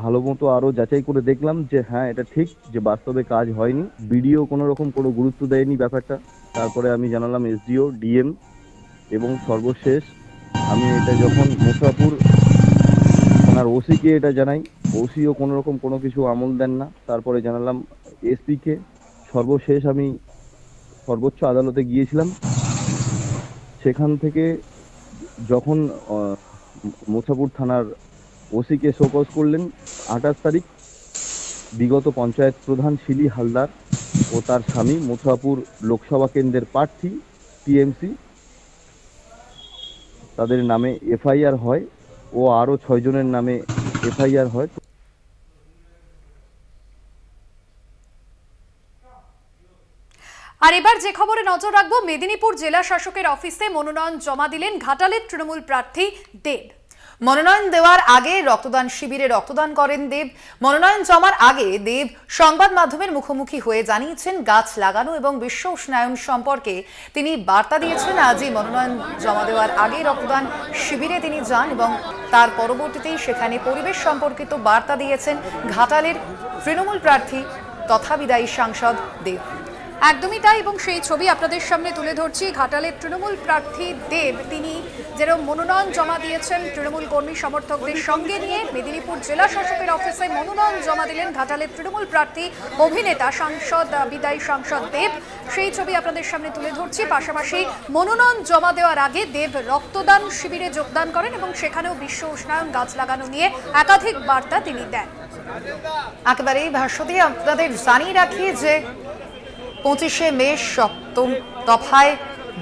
ভালো মতো আরো যাচাই করে দেখলাম যে হ্যাঁ এটা ঠিক যে বাস্তবে কাজ হয়নি, বিডিও কোনো রকম কোনো গুরুত্ব দেয়নি ব্যাপারটা। তারপরে আমি জানালাম এসডিও, ডিএম, এবং সর্বশেষ আমি এটা যখন মুসাপুর থানার ওসিকে এটা জানাই, ওসিও কোনো রকম কোনো কিছু আমল দেন না। তারপরে জানালাম এসপিকে। সর্বশেষ আমি সর্বোচ্চ আদালতে গিয়েছিলাম। সেখান থেকে যখন মুসাপুর থানার ওসিকে শোকজ করলেন 28 তারিখ, বিগত পঞ্চায়েত প্রধান শিলি হালদার ও তার স্বামী মুসাপুর লোকসভা কেন্দ্রের প্রার্থী টিএমসি, তাদের নামে এফআইআর হয় ও আরও 6 জনের নামে এফআইআর হয়। আর এবার যে খবরে নজর রাখবো, মেদিনীপুর জেলা শাসকের অফিসে মনোনয়ন জমা দিলেন ঘাটালের তৃণমূল প্রার্থী দেব। মনোনয়ন দেওয়ার আগে রক্তদান শিবিরে রক্তদান করেন দেব। মনোনয়ন জমার আগে দেব সংবাদ মাধ্যমের মুখোমুখি হয়ে জানিয়েছেন গাছ লাগানো এবং বিশ্ব উষ্ণায়ন সম্পর্কে তিনি বার্তা দিয়েছেন। আজই মনোনয়ন জমা দেওয়ার আগে রক্তদান শিবিরে তিনি যান এবং তার পরবর্তীতেই সেখানে পরিবেশ সম্পর্কিত বার্তা দিয়েছেন ঘাটালের তৃণমূল প্রার্থী তথা বিদায়ী সাংসদ দেব। একদমই তাই, এবং সেই ছবি আপনাদের সামনে তুলে ধরছি। ঘাটালের তৃণমূল প্রার্থী দেব তিনি যেরকম মনোনয়ন জমা দিয়েছেন তৃণমূল কর্মী সমর্থকদের সঙ্গে নিয়ে মেদিনীপুর জেলা শাসকের অফিসে মনোনয়ন জমা দিলেন ঘাটালের তৃণমূল প্রার্থী অভিনেতা সাংসদ বিদায়ী সাংসদ দেব। সেই ছবি আপনাদের সামনে তুলে ধরছি। পাশাপাশি মনোনয়ন জমা দেওয়ার আগে দেব রক্তদান শিবিরে যোগদান করেন এবং সেখানেও বিশ্ব উষ্ণায়ন গাছ লাগানো নিয়ে একাধিক বার্তা তিনি দেন। একেবারেই ভাষ্যটি আপনাদের জানিয়ে রাখি যে 25শে মে 7ম দফায়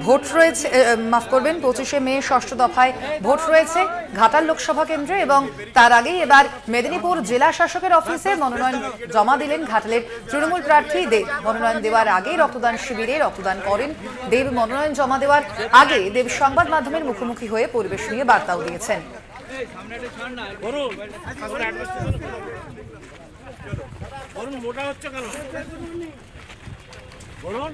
ভোট রয়েছে, মাফ করবেন, 25শে মে 6ষ্ঠ দফায় ভোট রয়েছে ঘাটাল লোকসভা কেন্দ্রে এবং তার আগেই এবার মেদিনীপুর জেলা শাসকের অফিসে মনোনয়ন জমা দিলেন ঘাটালের তৃণমূল প্রার্থী দেব। মনোনয়ন দেওয়ার আগে রক্তদান শিবিরে রক্তদান করেন দেব। মনোনয়ন জমা দেওয়ার আগে দেব সংবাদ মাধ্যমের মুখোমুখি হয়ে পরিবেশ নিয়ে বার্তাও দিয়েছেন। মোটা হচ্ছে কেন বলুন,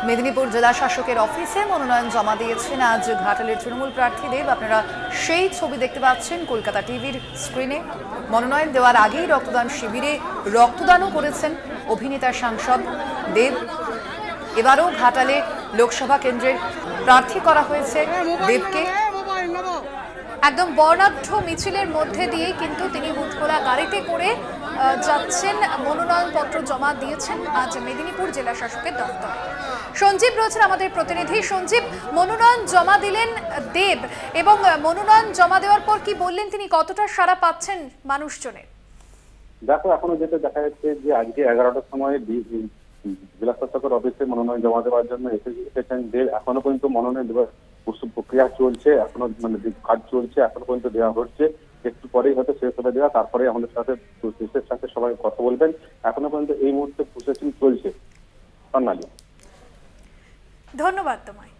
মেদিনীপুর জেলা শাসকের অফিসে মনোনয়ন জমা দিয়েছেন আজ ঘাটালের তৃণমূল প্রার্থী দেব। আপনারা সেই ছবি দেখতে পাচ্ছেন কলকাতা টিভির স্ক্রিনে। মনোনয়ন দেওয়ার আগেই রক্তদান শিবিরে রক্তদানও করেছেন অভিনেতা সাংসদ দেব। এবারও ঘাটালে লোকসভা কেন্দ্রের প্রার্থী করা হয়েছে দেবকে। একদম বর্ণাঢ্য মিছিলের মধ্যে দিয়ে কিন্তু তিনি হুটখোলা গাড়িতে করে যাচ্ছেন, মনোনয়নপত্র জমা দিয়েছেন আজ মেদিনীপুর জেলা শাসকের দপ্তরে। সঞ্জীব রয়েছেন আমাদের প্রতিনিধি। সঞ্জীব, মনোনয়ন জমা দিলেন দেব এবং মনোনয়ন জমা দেওয়ার পর কি বললেন তিনি, কতটা সাড়া পাচ্ছেন মানুষজনের? দেখো, এখনো যেটা দেখা যাচ্ছে যে আজকে 11টার সময় জেলা শাসকের অফিসে মনোনয়ন জমা দেওয়ার জন্য এসেছেন দেব। এখনো পর্যন্ত মনোনয়ন দেওয়ার প্রক্রিয়া চলছে, এখনো কাজ চলছে, এখনো পর্যন্ত দেওয়া হচ্ছে। একটু পরেই হয়তো শেষ হবে দেওয়া, তারপরে আমাদের সাথে দেশের সাথে সবাই কথা বলবেন। এখনো পর্যন্ত এই মুহূর্তে প্রসেসিং চলছে। স্বর্ণালী, ধন্যবাদ তোমায়।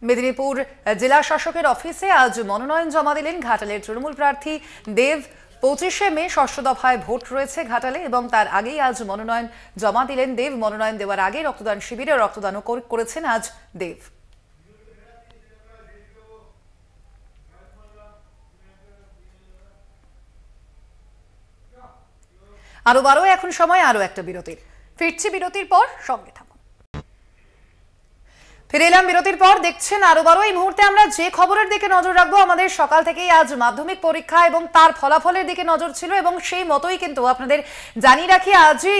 মেদিনীপুর জেলা শাসকের অফিসে আজ মনোনয়ন জমা দিলেন ঘাটালের তৃণমূল প্রার্থী দেব। 25শে মে 6ষ্ঠ দফায় ভোট রয়েছে ঘাটালে এবং তার আগেই আজ মনোনয়ন জমা দিলেন দেব। মনোনয়ন দেওয়ার আগে রক্তদান শিবিরে রক্তদানও করেছেন আজ দেব। আরো এখন সময় আরো একটা বিরতির। ফিরছি বিরতির পর, সঙ্গে থাকুন। ফিরে এলাম বিরতির পর। দেখছেন আরো এই মুহূর্তে আমরা যে খবরের দিকে নজর রাখবো, আমাদের সকাল থেকেই আজ মাধ্যমিক পরীক্ষা এবং তার ফলাফলের দিকে নজর ছিল এবং সেই মতোই কিন্তু আপনাদের জানিয়ে রাখি আজই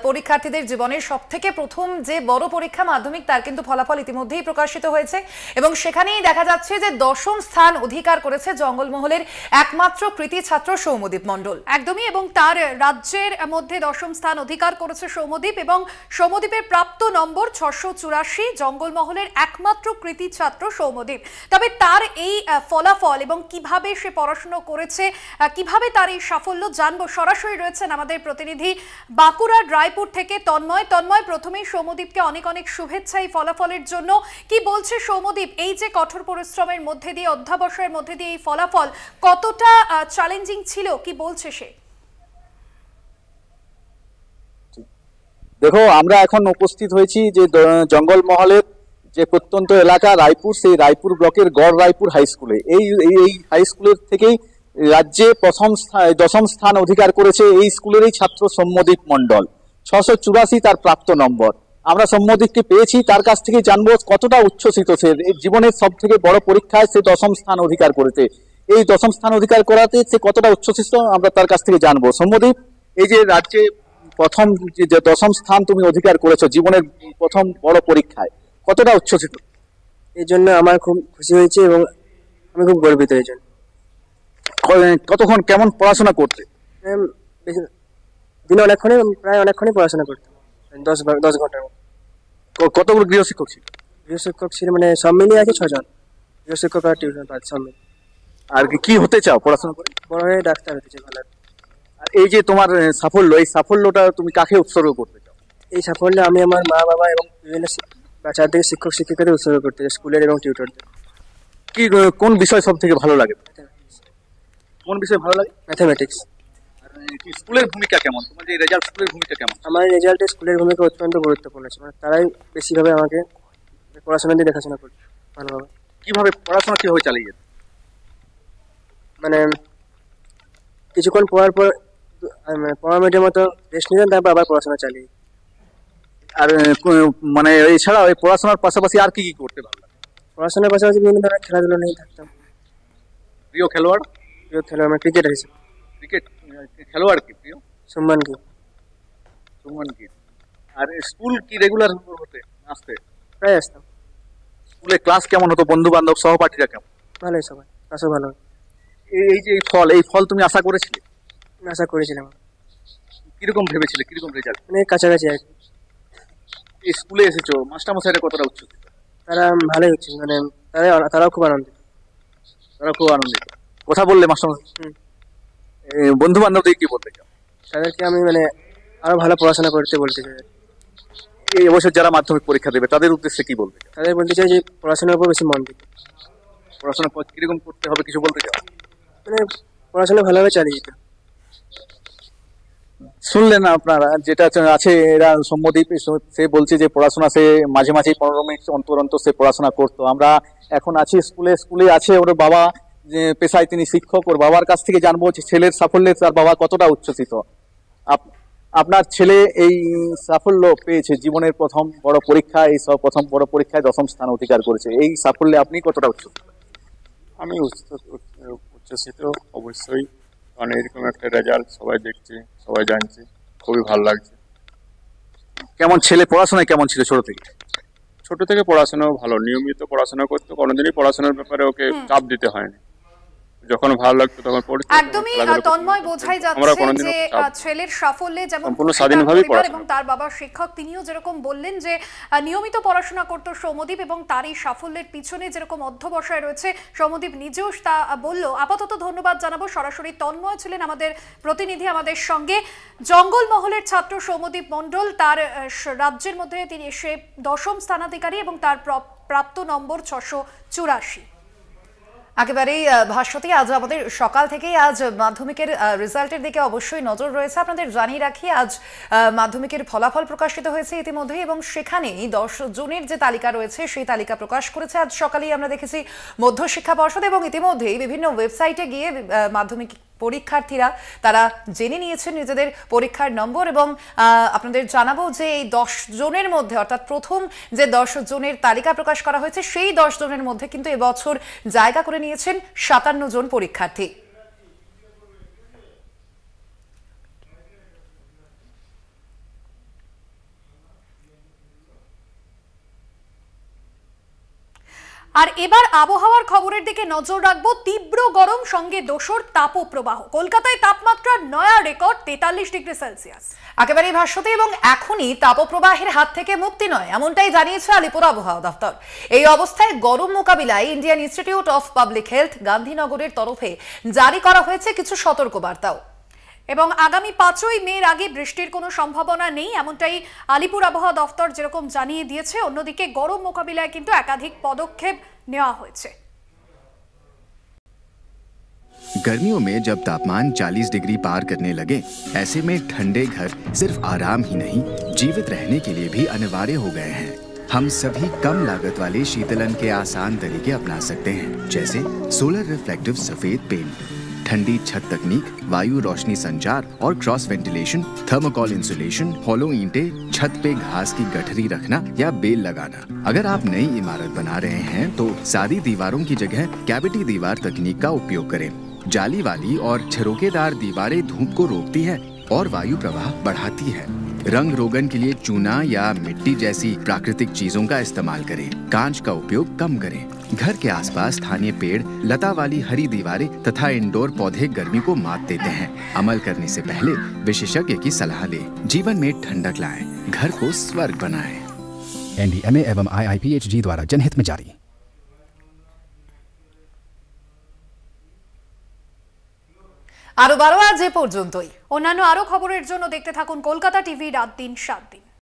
পরীক্ষার্থীদের জীবনের সব থেকে প্রথম যে বড় পরীক্ষা মাধ্যমিক, তার কিন্তু ফলাফল ইতিমধ্যেই প্রকাশিত হয়েছে এবং সেখানেই দেখা যাচ্ছে যে 10ম স্থান অধিকার করেছে জঙ্গলমহলের একমাত্র কৃতি ছাত্র সৌম্যদীপ মণ্ডল। একদমই, এবং তার রাজ্যের মধ্যে 10ম স্থান অধিকার করেছে সৌম্যদীপ এবং সৌম্যদীপের প্রাপ্ত নম্বর 684, জঙ্গলমহলের একমাত্র কৃতি ছাত্র সৌম্যদীপ। তবে তার এই ফলাফল এবং কিভাবে সে পড়াশোনা করেছে, কিভাবে তার এই সাফল্য জানবো। সরাসরি রয়েছেন আমাদের প্রতিনিধি বাঁকুড়ার রায়পুর থেকে তন্ময়। তন্ময়, প্রথমেই সৌম্যদীপকে অনেক অনেক শুভেচ্ছা এই ফলাফলের জন্য। কি বলছে সৌম্যদীপ, এই যে কঠোর পরিশ্রমের মধ্যে দিয়ে, অধ্যাবসায়ের মধ্যে দিয়ে এই ফলাফল কতটা চ্যালেঞ্জিং ছিল, কি বলছে সে? দেখো, আমরা এখন উপস্থিত হয়েছি যে জঙ্গলমহলের যে প্রত্যন্ত এলাকা রায়পুর, সেই রায়পুর ব্লকের গড় রায়পুর হাই স্কুলে। এই হাই স্কুলের থেকেই রাজ্যে দশম স্থান অধিকার করেছে এই স্কুলেরই ছাত্র সৌম্যদীপ মণ্ডল। 684 তার প্রাপ্ত নম্বর। আমরা সৌম্যদীপকে পেয়েছি, তার কাছ থেকে জানবো কতটা উচ্ছ্বসিত সে। জীবনের সব থেকে বড় পরীক্ষায় সে দশম স্থান অধিকার করেছে। এই দশম স্থান অধিকার করাতে সে কতটা উচ্ছ্বসিত আমরা তার কাছ থেকে জানবো। সৌম্যদীপ, এই যে রাজ্যে প্রথম যে দশম স্থান তুমি অধিকার করেছো জীবনের প্রথম বড় পরীক্ষায়, কতটা উচ্ছ্বসিত? এই জন্য আমার খুব খুশি হয়েছে এবং আমি খুব গর্বিত এই জন্য। কতক্ষণ কেমন পড়াশোনা করতে? দিনে প্রায় অনেকক্ষণই পড়াশোনা করতাম, 10 ঘন্টার মতো। কতগুলো গৃহশিক্ষক ছিল? গৃহশিক্ষক ছিল মানে সব মিলিয়ে আছে 6 জন, গৃহশিক্ষক আর টিউশন সব মিলিয়ে। আর কি হতে চাও পড়াশোনা করে? বড় হয়ে ডাক্তার হতে চাই, ভালো। আর এই যে তোমার সাফল্য, এই সাফল্যটা তুমি কাকে উৎসর্গ করতে চাও? এই সাফল্য আমি আমার মা বাবা এবং বিভিন্ন চারদিকে শিক্ষক শিক্ষিকাদের উৎসর্গ করতে চাই, স্কুলের এবং টিউটরদের। কোন বিষয় সব থেকে ভালো লাগে? কোন বিষয় ভালো লাগে? ম্যাথামেটিক্স। স্কুলের ভূমিকা কেমন? তোমার যে রেজাল্ট, স্কুলের ভূমিকা কেমন? আমার রেজাল্টে স্কুলের ভূমিকা অত্যন্ত গুরুত্বপূর্ণ ছিল, মানে তারাই বেশিভাবে আমাকে পড়াশোনা দিয়ে দেখাশোনা করত ভালোভাবে। কিভাবে পড়াশোনা কিভাবে চালিয়ে যেত? মানে কিছুক্ষণ পড়ার পর 15 মিনিটের মতো রেস্ট নিতেন, তারপর আবার পড়াশোনা চালিয়ে। আর মানে এছাড়া ওই পড়াশোনার পাশাপাশি আর কি করতে ভালো লাগে? পড়াশোনার পাশাপাশি বিভিন্ন ধরনের খেলাধুলা নিয়ে থাকতাম। প্রিয় খেলোয়াড়? প্রিয় খেলোয়াড় মানে ক্রিকেটার হিসেবে। ক্রিকেট খেলোয়াড় কি প্রিয়? সুমন গিল। আর স্কুল কি রেগুলার হতে আসতে? প্রায় আসতাম। স্কুলে ক্লাস কেমন হতো? বন্ধু বান্ধব সহপাঠীরা কেমন? ভালোই, সবাই ক্লাসও ভালো। এই যে এই ফল তুমি আশা করেছিলে? আশা করেছিলাম। কিরকম ভেবেছিলে? কিরকম রেজাল্ট? মানে কাছাকাছি আর কি। এই স্কুলে এসেছো, মাস্টারমশাইরা কতটা উচ্ছ্বসিত? তারা ভালোই হচ্ছে, মানে তারাও খুব আনন্দিত। কথা বললে মাস্টারমশাই? বন্ধু বান্ধবদের কি বলতে চাও? তাদেরকে আমি মানে আরো ভালো পড়াশোনা করতে বলতে চাই। এই বছর যারা মাধ্যমিক পরীক্ষা দেবে তাদের উদ্দেশ্যে কি বলতে চাও? তাদের বলতে চাই যে পড়াশোনার উপর বেশি মন দিতে। পড়াশোনা কিরকম করতে হবে কিছু বলতে চাও? মানে পড়াশোনা ভালোভাবে চালিয়ে যেতে। শুনলেন আপনারা, যেটা আছে এরা সৌম্যদীপ, সে বলছে যে পড়াশোনা সে মাঝে মাঝে 15 মিনিট অন্তর অন্তর সে পড়াশোনা করতো। আমরা এখন আছি স্কুলে আছে ওর বাবা, যে পেশায় তিনি শিক্ষক। ওর বাবার কাছ থেকে জানবো যে ছেলের সাফল্যে তার বাবা কতটা উচ্ছ্বসিত। আপনার ছেলে এই সাফল্য পেয়েছে জীবনের প্রথম বড় পরীক্ষা, এই প্রথম বড় পরীক্ষায় দশম স্থান অধিকার করেছে, এই সাফল্যে আপনি কতটা উচ্ছ্বসিত? আমি উচ্ছ্বসিত অবশ্যই, কারণ এরকম একটা রেজাল্ট সবাই দেখছে, সবাই জানছে, খুবই ভালো লাগছে। কেমন ছেলে পড়াশোনায় কেমন ছিল ছোট থেকে? ছোট থেকে পড়াশোনাও ভালো, নিয়মিত পড়াশোনা করতো, কোনোদিনই পড়াশোনার ব্যাপারে ওকে চাপ দিতে হয়নি। যখন ভালো লাগতো তখন পড়তো। একদমই তন্ময়, বোঝাই যাচ্ছে যে ছেলের সাফল্যে যেমন পরিবার এবং তার বাবা শিক্ষক, তিনিও যেরকম বললেন যে নিয়মিত পড়াশোনা করতো সৌম্যদীপ এবং তার এই সাফল্যের পিছনে যেরকম অধ্যবসায় রয়েছে সৌম্যদীপ নিজেও তা বলল। আপাতত ধন্যবাদ জানাবো। সরাসরি তন্ময় ছিলেন আমাদের প্রতিনিধি আমাদের সঙ্গে। জঙ্গলমহলের ছাত্র সৌম্যদীপ মণ্ডল, তার রাজ্যের মধ্যে তিনি সে দশম স্থানাধিকারী এবং তার প্রাপ্ত নম্বর 684। একেবারেই ভাস্বতী, আজ আমাদের সকাল থেকেই আজ মাধ্যমিকের রেজাল্টের দিকে অবশ্যই নজর রয়েছে। আপনাদের জানিয়ে রাখি, আজ মাধ্যমিকের ফলাফল প্রকাশিত হয়েছে ইতিমধ্যেই এবং সেখানেই 10 জনের যে তালিকা রয়েছে সেই তালিকা প্রকাশ করেছে আজ সকালেই আমরা দেখেছি মধ্যশিক্ষা পর্ষদ, এবং ইতিমধ্যেই বিভিন্ন ওয়েবসাইটে গিয়ে মাধ্যমিক পরীক্ষার্থীরা তারা জেনে নিয়েছেন নিজেদের পরীক্ষার নম্বর। এবং আপনাদের জানাবো যে এই 10 জনের মধ্যে, অর্থাৎ প্রথম যে 10 জনের তালিকা প্রকাশ করা হয়েছে সেই 10 জনের মধ্যে কিন্তু এবছর জায়গা করে নিয়েছেন 57 জন পরীক্ষার্থী। আর এবার আবহাওয়ার খবরের দিকে নজর রাখবো। তীব্র গরম সঙ্গে দোসর তাপপ্রবাহ। কলকাতায় তাপমাত্রা নয়া রেকর্ড 43 ডিগ্রি সেলসিয়াস। একেবারেই ভাস্বতী, এবং এখনই তাপপ্রবাহের হাত থেকে মুক্তি নয়, এমনটাই জানিয়েছে আলিপুর আবহাওয়া দপ্তর। এই অবস্থায় গরম মোকাবিলায় Indian Institute of Public Health গান্ধীনগরের তরফে জারি করা হয়েছে কিছু সতর্কবার্তাও। এবং আগামী 5ই মের আগে বৃষ্টির কোনো সম্ভাবনা নেই, এমনটাই আলিপুর আবহাওয়া দফতর যেরকম জানিয়ে দিয়েছে। অন্যদিকে গরম মোকাবিলায় কিন্তু একাধিক পদক্ষেপ নেওয়া হয়েছে। गर्मियों में जब तापमान 40 डिग्री पार करने लगे, ऐसे में ठंडे घर सिर्फ आराम ही नहीं, जीवित रहने के लिए भी अनिवार्य हो गए हैं। हम सभी कम लागत वाले शीतलन के आसान तरीके अपना सकते हैं, जैसे सोलर रिफ्लेक्टिव सफेद पेंट, ठंडी छत तकनीक, वायु रोशनी संचार और क्रॉस वेंटिलेशन, थर्मोकॉल इंसुलेशन, होलो ईंटें, छत पे घास की गठरी रखना या बेल लगाना। अगर आप नई इमारत बना रहे हैं तो सादी दीवारों की जगह कैविटी दीवार तकनीक का उपयोग करें। जाली वाली और झरोकेदार दीवारें धूप को रोकती है और वायु प्रवाह बढ़ाती है। रंग रोगन के लिए चूना या मिट्टी जैसी प्राकृतिक चीजों का इस्तेमाल करें। कांच का उपयोग कम करें। घर के आसपास स्थानीय पेड़, लता वाली हरी दीवारें तथा इंडोर पौधे गर्मी को मात देते हैं। अमल करने से पहले विशेषज्ञ की सलाह लें। जीवन में ठंडक लाएं, घर को स्वर्ग बनाएं। NDMA एवं IIPHG द्वारा जनहित में जारी। আরো 12 আজ এ পর্যন্তই। অন্যান্য আরো খবরের জন্য দেখতে থাকুন কলকাতা টিভি রাত দিন 7 দিন।